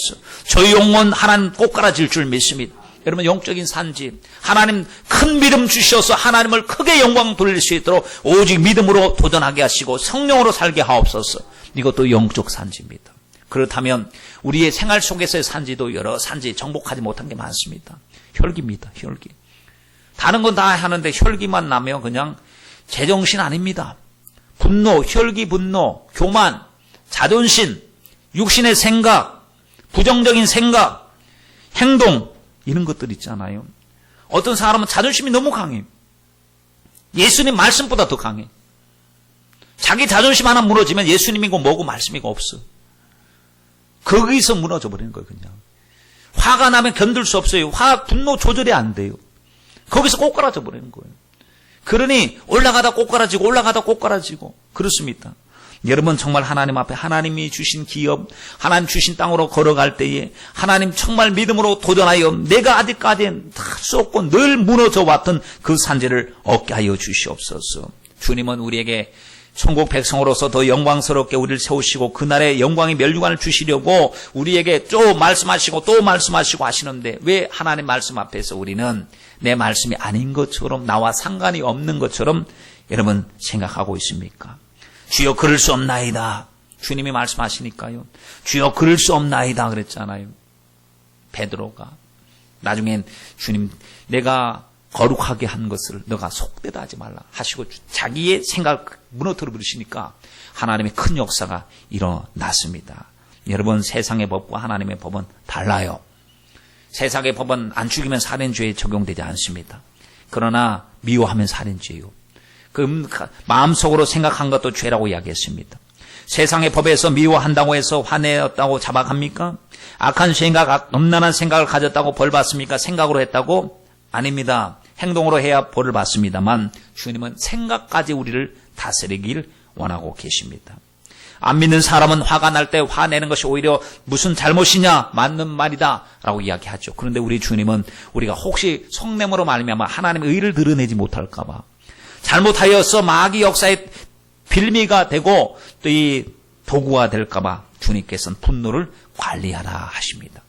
저 영혼 하나님 꽃가라질 줄 믿습니다. 여러분 영적인 산지 하나님 큰 믿음 주셔서 하나님을 크게 영광 돌릴 수 있도록 오직 믿음으로 도전하게 하시고 성령으로 살게 하옵소서. 이것도 영적 산지입니다. 그렇다면 우리의 생활 속에서의 산지도 여러 산지 정복하지 못한 게 많습니다. 혈기입니다. 혈기. 다른 건 다 하는데 혈기만 나면 그냥 제정신 아닙니다. 분노, 혈기 분노, 교만, 자존심, 육신의 생각, 부정적인 생각, 행동 이런 것들 있잖아요. 어떤 사람은 자존심이 너무 강해. 예수님 말씀보다 더 강해. 자기 자존심 하나 무너지면 예수님이고 뭐고 말씀이고 없어. 거기서 무너져 버리는 거예요. 그냥. 화가 나면 견딜 수 없어요. 분노 조절이 안 돼요. 거기서 꼬꾸라져 버리는 거예요. 그러니 올라가다 꼬꾸라지고 올라가다 꼬꾸라지고 그렇습니다. 여러분 정말 하나님 앞에 하나님이 주신 기업, 하나님 주신 땅으로 걸어갈 때에 하나님 정말 믿음으로 도전하여 내가 아직까지 다 쏟고 늘 무너져 왔던 그 산지를 얻게 하여 주시옵소서. 주님은 우리에게 천국 백성으로서 더 영광스럽게 우리를 세우시고 그날의 영광의 멸류관을 주시려고 우리에게 또 말씀하시고 또 말씀하시고 하시는데 왜 하나님 말씀 앞에서 우리는 내 말씀이 아닌 것처럼 나와 상관이 없는 것처럼 여러분 생각하고 있습니까? 주여 그럴 수 없나이다. 주님이 말씀하시니까요. 주여 그럴 수 없나이다 그랬잖아요. 베드로가. 나중엔 주님 내가 거룩하게 한 것을 너가 속되다 하지 말라 하시고 자기의 생각을 무너뜨려 버리시니까 하나님의 큰 역사가 일어났습니다. 여러분 세상의 법과 하나님의 법은 달라요. 세상의 법은 안 죽이면 살인죄에 적용되지 않습니다. 그러나 미워하면 살인죄요. 마음속으로 생각한 것도 죄라고 이야기했습니다. 세상의 법에서 미워한다고 해서 화내었다고 잡아갑니까? 악한 생각, 음란한 생각을 가졌다고 벌 받습니까? 생각으로 했다고? 아닙니다. 행동으로 해야 벌을 받습니다만 주님은 생각까지 우리를 다스리길 원하고 계십니다. 안 믿는 사람은 화가 날 때 화내는 것이 오히려 무슨 잘못이냐, 맞는 말이다 라고 이야기하죠. 그런데 우리 주님은 우리가 혹시 성냄으로 말미암아 하나님의 의를 드러내지 못할까 봐, 잘못하여서 마귀 역사의 빌미가 되고 또 이 도구가 될까 봐 주님께서는 분노를 관리하라 하십니다.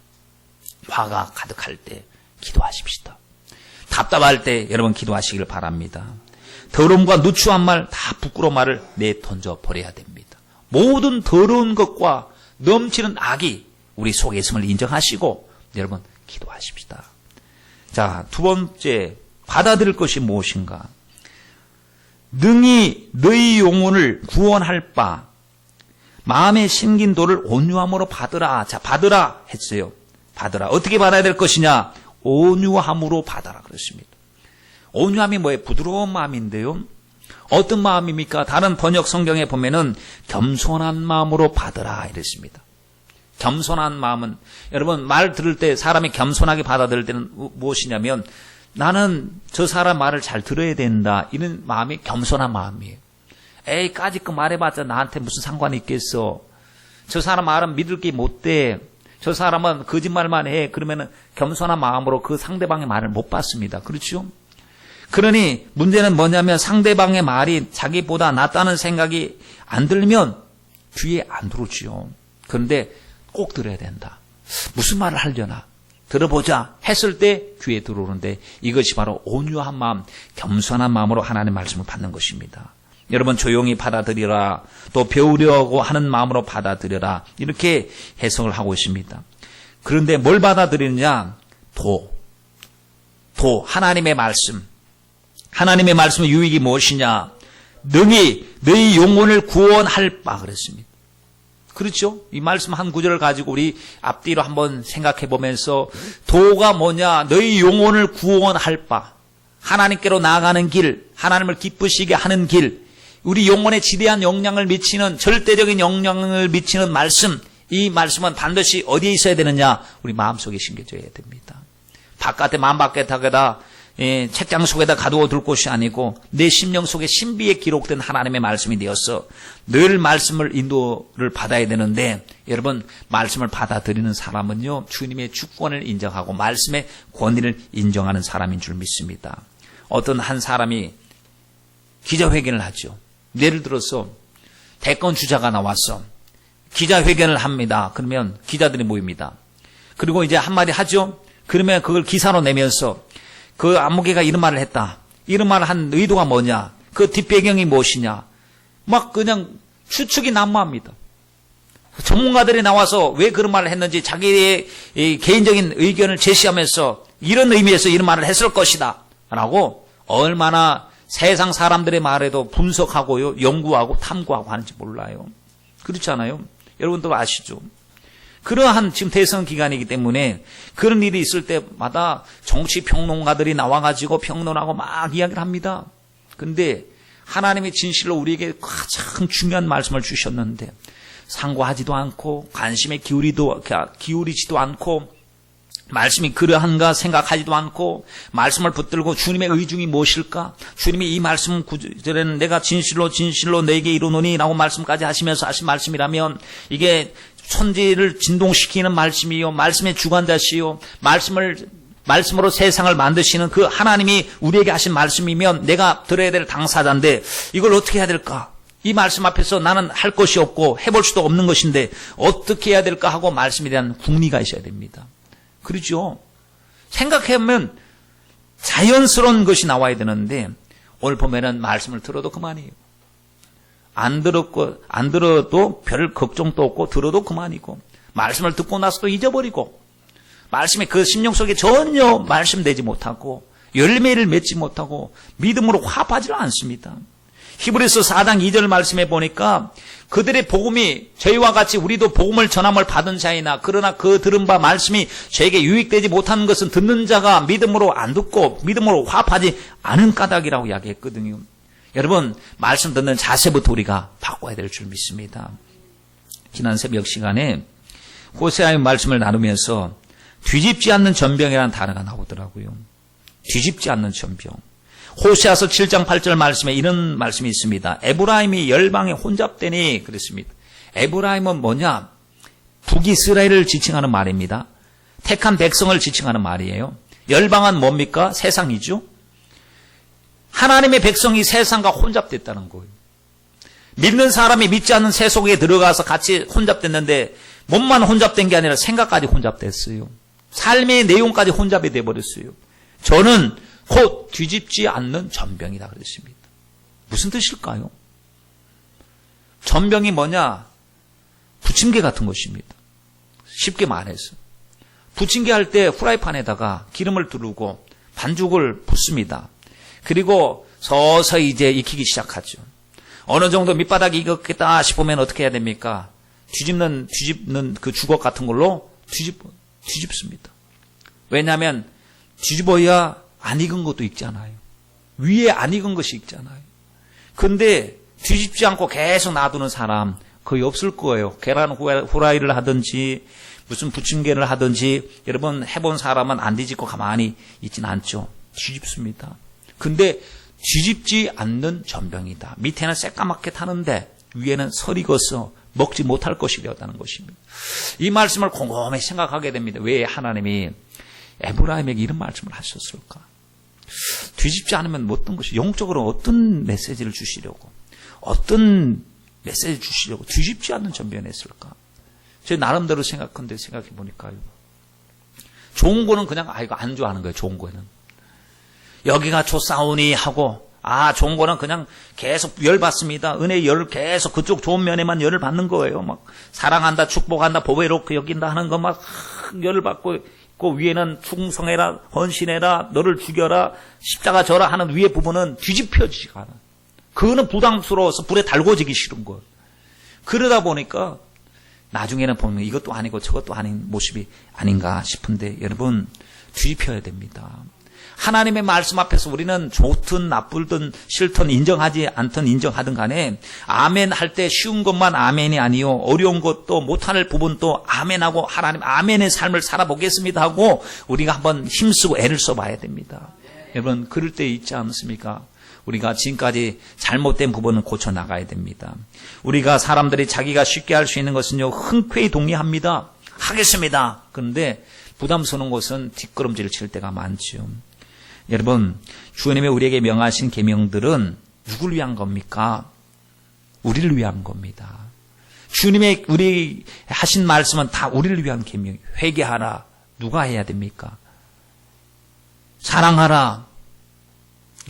화가 가득할 때 기도하십시다. 답답할 때 여러분 기도하시길 바랍니다. 더러움과 누추한 말, 다 부끄러운 말을 내던져 버려야 됩니다. 모든 더러운 것과 넘치는 악이 우리 속에 있음을 인정하시고 여러분 기도하십시다. 자, 두 번째, 받아들일 것이 무엇인가? 능히 너희 영혼을 구원할 바 마음에 심긴 도를 온유함으로 받으라. 자, 받으라 했어요. 받으라. 어떻게 받아야 될 것이냐? 온유함으로 받아라 그랬습니다. 온유함이 뭐예요? 부드러운 마음인데요. 어떤 마음입니까? 다른 번역 성경에 보면은 겸손한 마음으로 받으라 이랬습니다. 겸손한 마음은 여러분 말 들을 때 사람이 겸손하게 받아들일 때는 무엇이냐면 나는 저 사람 말을 잘 들어야 된다. 이런 마음이 겸손한 마음이에요. 에이 까짓 거 말해봤자 나한테 무슨 상관이 있겠어. 저 사람 말은 믿을 게 못 돼. 저 사람은 거짓말만 해. 그러면은 겸손한 마음으로 그 상대방의 말을 못 받습니다. 그렇죠? 그러니 문제는 뭐냐면 상대방의 말이 자기보다 낫다는 생각이 안 들면 귀에 안 들어오지요. 그런데 꼭 들어야 된다. 무슨 말을 하려나 들어보자 했을 때 귀에 들어오는데 이것이 바로 온유한 마음, 겸손한 마음으로 하나님의 말씀을 받는 것입니다. 여러분 조용히 받아들이라, 또 배우려고 하는 마음으로 받아들여라, 이렇게 해석을 하고 있습니다. 그런데 뭘 받아들이느냐? 하나님의 말씀. 하나님의 말씀의 유익이 무엇이냐? 능히 너희 영혼을 구원할 바 그랬습니다. 그렇죠? 이 말씀 한 구절을 가지고 우리 앞뒤로 한번 생각해 보면서 도가 뭐냐? 너희 영혼을 구원할 바. 하나님께로 나아가는 길, 하나님을 기쁘시게 하는 길, 우리 영혼에 지대한 영향을 미치는, 절대적인 영향을 미치는 말씀, 이 말씀은 반드시 어디에 있어야 되느냐? 우리 마음속에 심겨져야 됩니다. 바깥에 마음 밖에다가 책장 속에다 가두어둘 곳이 아니고 내 심령 속에 신비에 기록된 하나님의 말씀이 되어서 늘 말씀을 인도를 받아야 되는데, 여러분 말씀을 받아들이는 사람은요 주님의 주권을 인정하고 말씀의 권위를 인정하는 사람인 줄 믿습니다. 어떤 한 사람이 기자회견을 하죠. 예를 들어서 대권 주자가 나왔어. 기자회견을 합니다. 그러면 기자들이 모입니다. 그리고 이제 한마디 하죠. 그러면 그걸 기사로 내면서 그 안목애가 이런 말을 했다. 이런 말을 한 의도가 뭐냐? 그 뒷배경이 무엇이냐? 막 그냥 추측이 난무합니다. 전문가들이 나와서 왜 그런 말을 했는지 자기의 개인적인 의견을 제시하면서 이런 의미에서 이런 말을 했을 것이다 라고 얼마나 세상 사람들의 말에도 분석하고요, 연구하고 탐구하고 하는지 몰라요. 그렇지 않아요? 여러분도 아시죠? 그러한 지금 대선 기간이기 때문에 그런 일이 있을 때마다 정치 평론가들이 나와가지고 평론하고 막 이야기를 합니다. 근데 하나님의 진실로 우리에게 가장 중요한 말씀을 주셨는데 상고하지도 않고 관심에 기울이지도 않고 말씀이 그러한가 생각하지도 않고 말씀을 붙들고 주님의 의중이 무엇일까? 주님이 이 말씀 구절에는 내가 진실로 너에게 이르노니 라고 말씀까지 하시면서 하신 말씀이라면 이게 천지를 진동시키는 말씀이요, 말씀의 주관자시요, 말씀으로 세상을 만드시는 그 하나님이 우리에게 하신 말씀이면 내가 들어야 될 당사자인데 이걸 어떻게 해야 될까? 이 말씀 앞에서 나는 할 것이 없고 해볼 수도 없는 것인데 어떻게 해야 될까 하고 말씀에 대한 궁리가 있어야 됩니다. 그렇죠? 생각해보면 자연스러운 것이 나와야 되는데 오늘 보면은 말씀을 들어도 그만이에요. 안 들어도 별 걱정도 없고 들어도 그만이고 말씀을 듣고 나서도 잊어버리고 말씀이 그 심령 속에 전혀 말씀되지 못하고 열매를 맺지 못하고 믿음으로 화합하지 않습니다. 히브리서 4장 2절 말씀에 보니까 그들의 복음이 저희와 같이 우리도 복음을 전함을 받은 자이나 그러나 그 들은 바 말씀이 저에게 유익되지 못하는 것은 듣는 자가 믿음으로 안 듣고 믿음으로 화합하지 않은 까닭이라고 이야기했거든요. 여러분, 말씀 듣는 자세부터 우리가 바꿔야 될 줄 믿습니다. 지난 새벽 시간에 호세아의 말씀을 나누면서 뒤집지 않는 전병이라는 단어가 나오더라고요. 뒤집지 않는 전병. 호세아서 7장 8절 말씀에 이런 말씀이 있습니다. 에브라임이 열방에 혼잡되니 그랬습니다. 에브라임은 뭐냐? 북이스라엘을 지칭하는 말입니다. 택한 백성을 지칭하는 말이에요. 열방은 뭡니까? 세상이죠. 하나님의 백성이 세상과 혼잡됐다는 거예요. 믿는 사람이 믿지 않는 세속에 들어가서 같이 혼잡됐는데 몸만 혼잡된 게 아니라 생각까지 혼잡됐어요. 삶의 내용까지 혼잡이 돼버렸어요. 저는 곧 뒤집지 않는 전병이다 그랬습니다. 무슨 뜻일까요? 전병이 뭐냐? 부침개 같은 것입니다. 쉽게 말해서. 부침개 할 때 프라이팬에다가 기름을 두르고 반죽을 붓습니다. 그리고 서서히 이제 익히기 시작하죠. 어느 정도 밑바닥이 익었겠다 싶으면 어떻게 해야 됩니까? 뒤집는 그 주걱 같은 걸로 뒤집습니다. 왜냐하면 뒤집어야 안 익은 것도 익잖아요. 위에 안 익은 것이 익잖아요. 근데 뒤집지 않고 계속 놔두는 사람 거의 없을 거예요. 계란 후라이를 하든지 무슨 부침개를 하든지 여러분 해본 사람은 안 뒤집고 가만히 있진 않죠. 뒤집습니다. 근데 뒤집지 않는 전병이다. 밑에는 새까맣게 타는데 위에는 설이 익어서 먹지 못할 것이 되었다는 것입니다. 이 말씀을 곰곰이 생각하게 됩니다. 왜 하나님이 에브라임에게 이런 말씀을 하셨을까? 뒤집지 않으면 어떤 것이 영적으로 어떤 메시지를 주시려고 어떤 메시지를 주시려고 뒤집지 않는 전병을 했을까? 제 나름대로 생각해 보니까요. 좋은 거는 그냥 이거 안 좋아하는 거예요. 좋은 거는 여기가 좋사오니 하고 좋은 거는 그냥 계속 열 받습니다. 은혜 열 계속 그쪽 좋은 면에만 열을 받는 거예요. 막 사랑한다, 축복한다, 보배롭게 여긴다 하는 거 막 열을 받고 있고 위에는 충성해라, 헌신해라, 너를 죽여라, 십자가 져라 하는 위에 부분은 뒤집혀지지가 않아. 그거는 부담스러워서 불에 달궈지기 싫은 거예요. 그러다 보니까 나중에는 보면 이것도 아니고 저것도 아닌 모습이 아닌가 싶은데 여러분 뒤집혀야 됩니다. 하나님의 말씀 앞에서 우리는 좋든 나쁘든 싫든 인정하지 않든 인정하든 간에 아멘 할 때 쉬운 것만 아멘이 아니요 어려운 것도 못할 부분도 아멘하고 하나님 아멘의 삶을 살아보겠습니다 하고 우리가 한번 힘쓰고 애를 써봐야 됩니다. 여러분 그럴 때 있지 않습니까? 우리가 지금까지 잘못된 부분은 고쳐나가야 됩니다. 우리가 사람들이 자기가 쉽게 할 수 있는 것은요 흔쾌히 동의합니다. 하겠습니다. 그런데 부담스러운 것은 뒷걸음질을 칠 때가 많죠. 여러분 주님이 우리에게 명하신 계명들은 누구를 위한 겁니까? 우리를 위한 겁니다. 주님의 우리 하신 말씀은 다 우리를 위한 계명이에요. 회개하라. 누가 해야 됩니까? 사랑하라.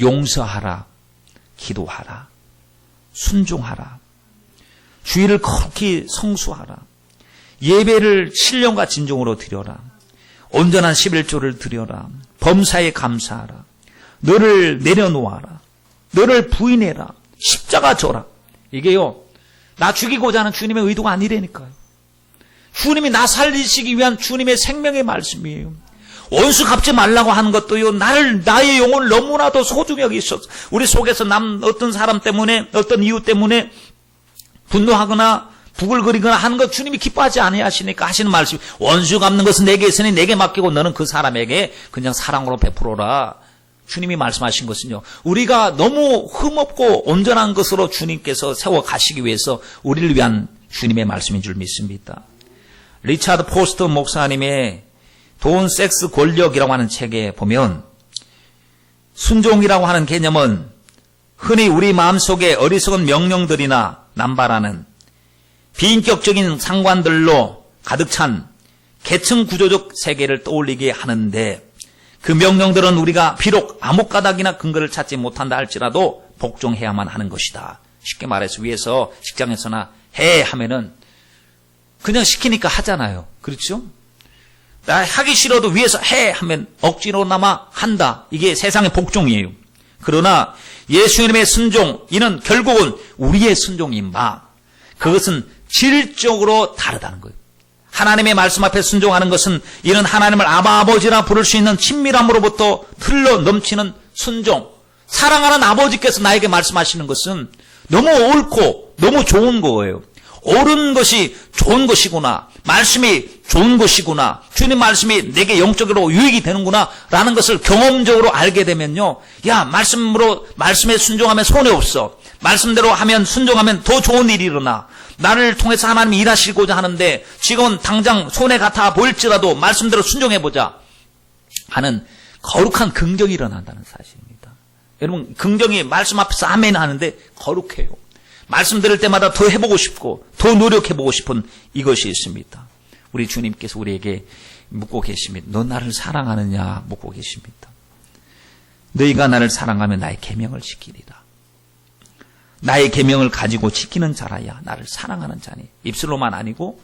용서하라. 기도하라. 순종하라. 주의를 거룩히 성수하라. 예배를 신령과 진정으로 드려라. 온전한 11조를 드려라. 범사에 감사하라. 너를 내려놓아라. 너를 부인해라. 십자가 져라. 이게요 나 죽이고자 하는 주님의 의도가 아니라니까요. 주님이 나 살리시기 위한 주님의 생명의 말씀이에요. 원수 갚지 말라고 하는 것도요 나의 영혼을 너무나도 소중히 여기 있었어. 우리 속에서 어떤 사람 때문에 어떤 이유 때문에 분노하거나 부글거리거나 하는 것 주님이 기뻐하지 아니하시니까 하시는 말씀 원수 갚는 것은 내게 있으니 내게 맡기고 너는 그 사람에게 그냥 사랑으로 베풀어라. 주님이 말씀하신 것은요 우리가 너무 흠없고 온전한 것으로 주님께서 세워 가시기 위해서 우리를 위한 주님의 말씀인 줄 믿습니다. 리차드 포스터 목사님의 돈, 섹스, 권력이라고 하는 책에 보면 순종이라고 하는 개념은 흔히 우리 마음속에 어리석은 명령들이나 남발하는 비인격적인 상관들로 가득 찬 계층 구조적 세계를 떠올리게 하는데 그 명령들은 우리가 비록 아무 까닭이나 근거를 찾지 못한다 할지라도 복종해야만 하는 것이다. 쉽게 말해서 위에서 직장에서나 해 하면은 그냥 시키니까 하잖아요. 그렇죠? 나 하기 싫어도 위에서 해 하면 억지로나마 한다. 이게 세상의 복종이에요. 그러나 예수님의 순종 이는 결국은 우리의 순종임바 그것은 질적으로 다르다는 거예요. 하나님의 말씀 앞에 순종하는 것은 이는 하나님을 아버지라 부를 수 있는 친밀함으로부터 흘러 넘치는 순종. 사랑하는 아버지께서 나에게 말씀하시는 것은 너무 옳고 너무 좋은 거예요. 옳은 것이 좋은 것이구나. 말씀이 좋은 것이구나. 주님 말씀이 내게 영적으로 유익이 되는구나. 라는 것을 경험적으로 알게 되면요. 야, 말씀에 순종하면 손해 없어. 말씀대로 하면 순종하면 더 좋은 일이 일어나. 나를 통해서 하나님이 일하시고자 하는데 지금은 당장 손해 같아 보일지라도 말씀대로 순종해보자 하는 거룩한 긍정이 일어난다는 사실입니다. 여러분, 긍정이 말씀 앞에서 아멘 하는데 거룩해요. 말씀 들을 때마다 더 해보고 싶고 더 노력해보고 싶은 이것이 있습니다. 우리 주님께서 우리에게 묻고 계십니다. 너 나를 사랑하느냐 묻고 계십니다. 너희가 나를 사랑하면 나의 계명을 지키리라. 나의 계명을 가지고 지키는 자라야 나를 사랑하는 자니. 입술로만 아니고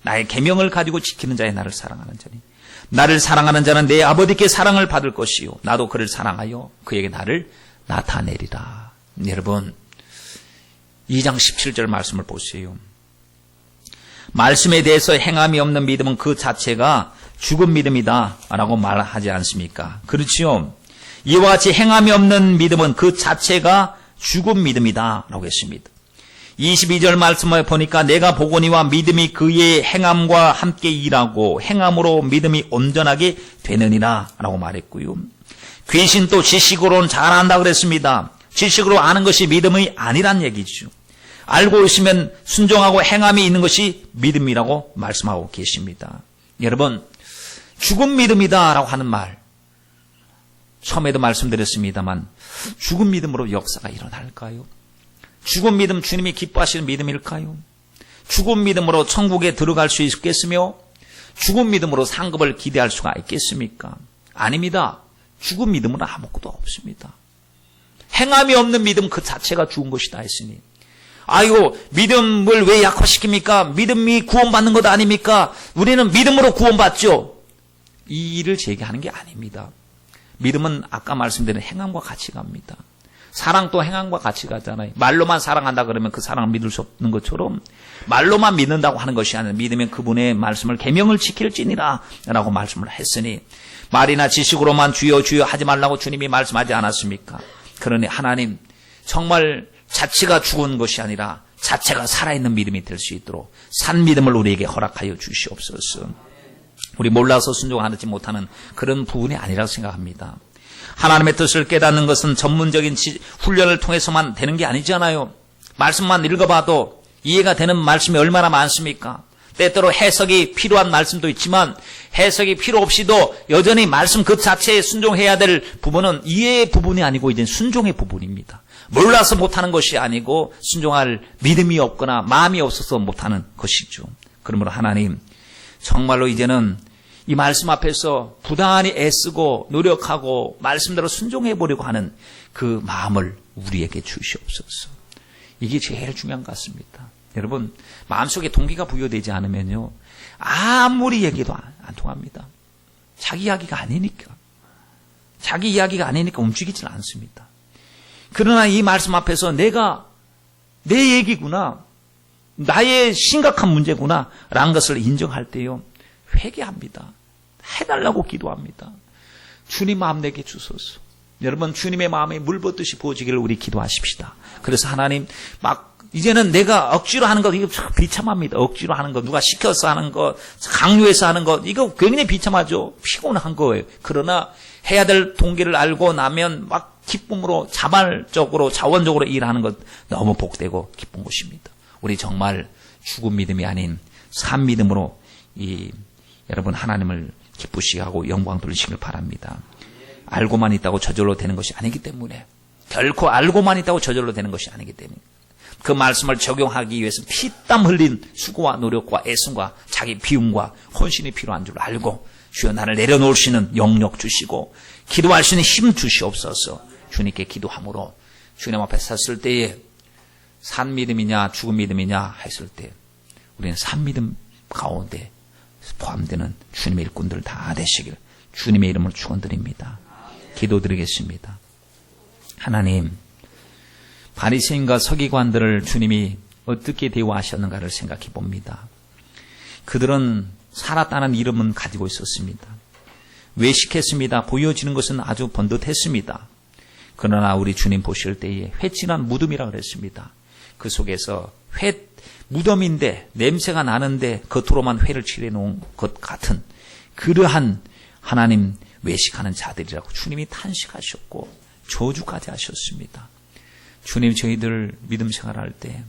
나의 계명을 가지고 지키는 자야 나를 사랑하는 자니. 나를 사랑하는 자는 내 아버지께 사랑을 받을 것이요 나도 그를 사랑하여 그에게 나를 나타내리라. 여러분, 2장 17절 말씀을 보세요. 말씀에 대해서 행함이 없는 믿음은 그 자체가 죽은 믿음이다 라고 말하지 않습니까? 그렇지요. 이와 같이 행함이 없는 믿음은 그 자체가 죽은 믿음이다 라고 했습니다. 22절 말씀을 보니까 내가 보거니와 믿음이 그의 행함과 함께 일하고 행함으로 믿음이 온전하게 되느니라 라고 말했고요. 귀신 또 지식으로는 잘한다 그랬습니다. 지식으로 아는 것이 믿음이 아니란 얘기죠. 알고 있으면 순종하고 행함이 있는 것이 믿음이라고 말씀하고 계십니다. 여러분, 죽은 믿음이다 라고 하는 말, 처음에도 말씀드렸습니다만 죽은 믿음으로 역사가 일어날까요? 죽은 믿음, 주님이 기뻐하시는 믿음일까요? 죽은 믿음으로 천국에 들어갈 수 있겠으며 죽은 믿음으로 상급을 기대할 수가 있겠습니까? 아닙니다. 죽은 믿음은 아무것도 없습니다. 행함이 없는 믿음 그 자체가 죽은 것이다 했으니, 아이고 믿음을 왜 약화시킵니까? 믿음이 구원받는 것 아닙니까? 우리는 믿음으로 구원받죠. 이 일을 제기하는 게 아닙니다. 믿음은 아까 말씀드린 행함과 같이 갑니다. 사랑도 행함과 같이 가잖아요. 말로만 사랑한다 그러면 그 사랑을 믿을 수 없는 것처럼 말로만 믿는다고 하는 것이 아니라 믿으면 그분의 말씀을 계명을 지킬지니라 라고 말씀을 했으니, 말이나 지식으로만 주여 주여 하지 말라고 주님이 말씀하지 않았습니까? 그러니 하나님 정말 자체가 죽은 것이 아니라 자체가 살아있는 믿음이 될 수 있도록 산 믿음을 우리에게 허락하여 주시옵소서. 우리 몰라서 순종하지 못하는 그런 부분이 아니라고 생각합니다. 하나님의 뜻을 깨닫는 것은 전문적인 훈련을 통해서만 되는 게 아니잖아요. 말씀만 읽어봐도 이해가 되는 말씀이 얼마나 많습니까? 때때로 해석이 필요한 말씀도 있지만 해석이 필요 없이도 여전히 말씀 그 자체에 순종해야 될 부분은 이해의 부분이 아니고 이제 순종의 부분입니다. 몰라서 못하는 것이 아니고 순종할 믿음이 없거나 마음이 없어서 못하는 것이죠. 그러므로 하나님 정말로 이제는 이 말씀 앞에서 부단히 애쓰고 노력하고 말씀대로 순종해 보려고 하는 그 마음을 우리에게 주시옵소서. 이게 제일 중요한 것 같습니다. 여러분, 마음속에 동기가 부여되지 않으면요 아무리 얘기도 안 통합니다. 자기 이야기가 아니니까. 자기 이야기가 아니니까 움직이질 않습니다. 그러나 이 말씀 앞에서 내가 내 얘기구나, 나의 심각한 문제구나 라는 것을 인정할 때요 회개합니다. 해달라고 기도합니다. 주님 마음 내게 주소서. 여러분, 주님의 마음에 물 붓듯이 부어지기를 우리 기도하십시다. 그래서 하나님, 이제는 내가 억지로 하는 것, 이거 참 비참합니다. 억지로 하는 것, 누가 시켜서 하는 것, 강요해서 하는 것, 이거 굉장히 비참하죠. 피곤한 거예요. 그러나 해야 될 동기를 알고 나면 막 기쁨으로 자발적으로 자원적으로 일하는 것 너무 복되고 기쁜 것입니다. 우리 정말 죽은 믿음이 아닌 산 믿음으로 여러분 하나님을 기쁘시게 하고 영광 돌리시길 바랍니다. 알고만 있다고 저절로 되는 것이 아니기 때문에, 결코 알고만 있다고 저절로 되는 것이 아니기 때문에 그 말씀을 적용하기 위해서 피땀 흘린 수고와 노력과 애씀과 자기 비움과 헌신이 필요한 줄 알고 주여 나를 내려놓을 수 있는 영역 주시고 기도할 수 있는 힘 주시옵소서. 주님께 기도함으로 주님 앞에 섰을 때에 산 믿음이냐 죽은 믿음이냐 했을 때 우리는 산 믿음 가운데 포함되는 주님의 일꾼들 다 되시길 주님의 이름으로 축원드립니다. 기도드리겠습니다. 하나님, 바리새인과 서기관들을 주님이 어떻게 대우하셨는가를 생각해 봅니다. 그들은 살았다는 이름은 가지고 있었습니다. 외식했습니다. 보여지는 것은 아주 번듯했습니다. 그러나 우리 주님 보실 때에 회진한 무덤이라고 그랬습니다. 그 속에서 무덤인데 냄새가 나는데 겉으로만 회를 칠해놓은 것 같은 그러한 하나님 외식하는 자들이라고 주님이 탄식하셨고 저주까지 하셨습니다. 주님, 저희들 믿음 생활할 때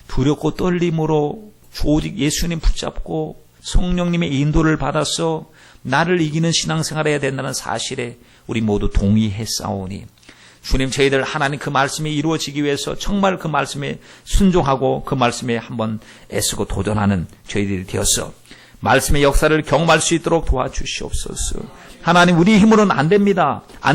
두렵고 떨림으로 오직 예수님 붙잡고 성령님의 인도를 받아서 나를 이기는 신앙생활을 해야 된다는 사실에 우리 모두 동의했사오니 주님, 저희들 하나님 그 말씀이 이루어지기 위해서 정말 그 말씀에 순종하고 그 말씀에 한번 애쓰고 도전하는 저희들이 되어서 말씀의 역사를 경험할 수 있도록 도와주시옵소서. 하나님, 우리 힘으로는 안 됩니다.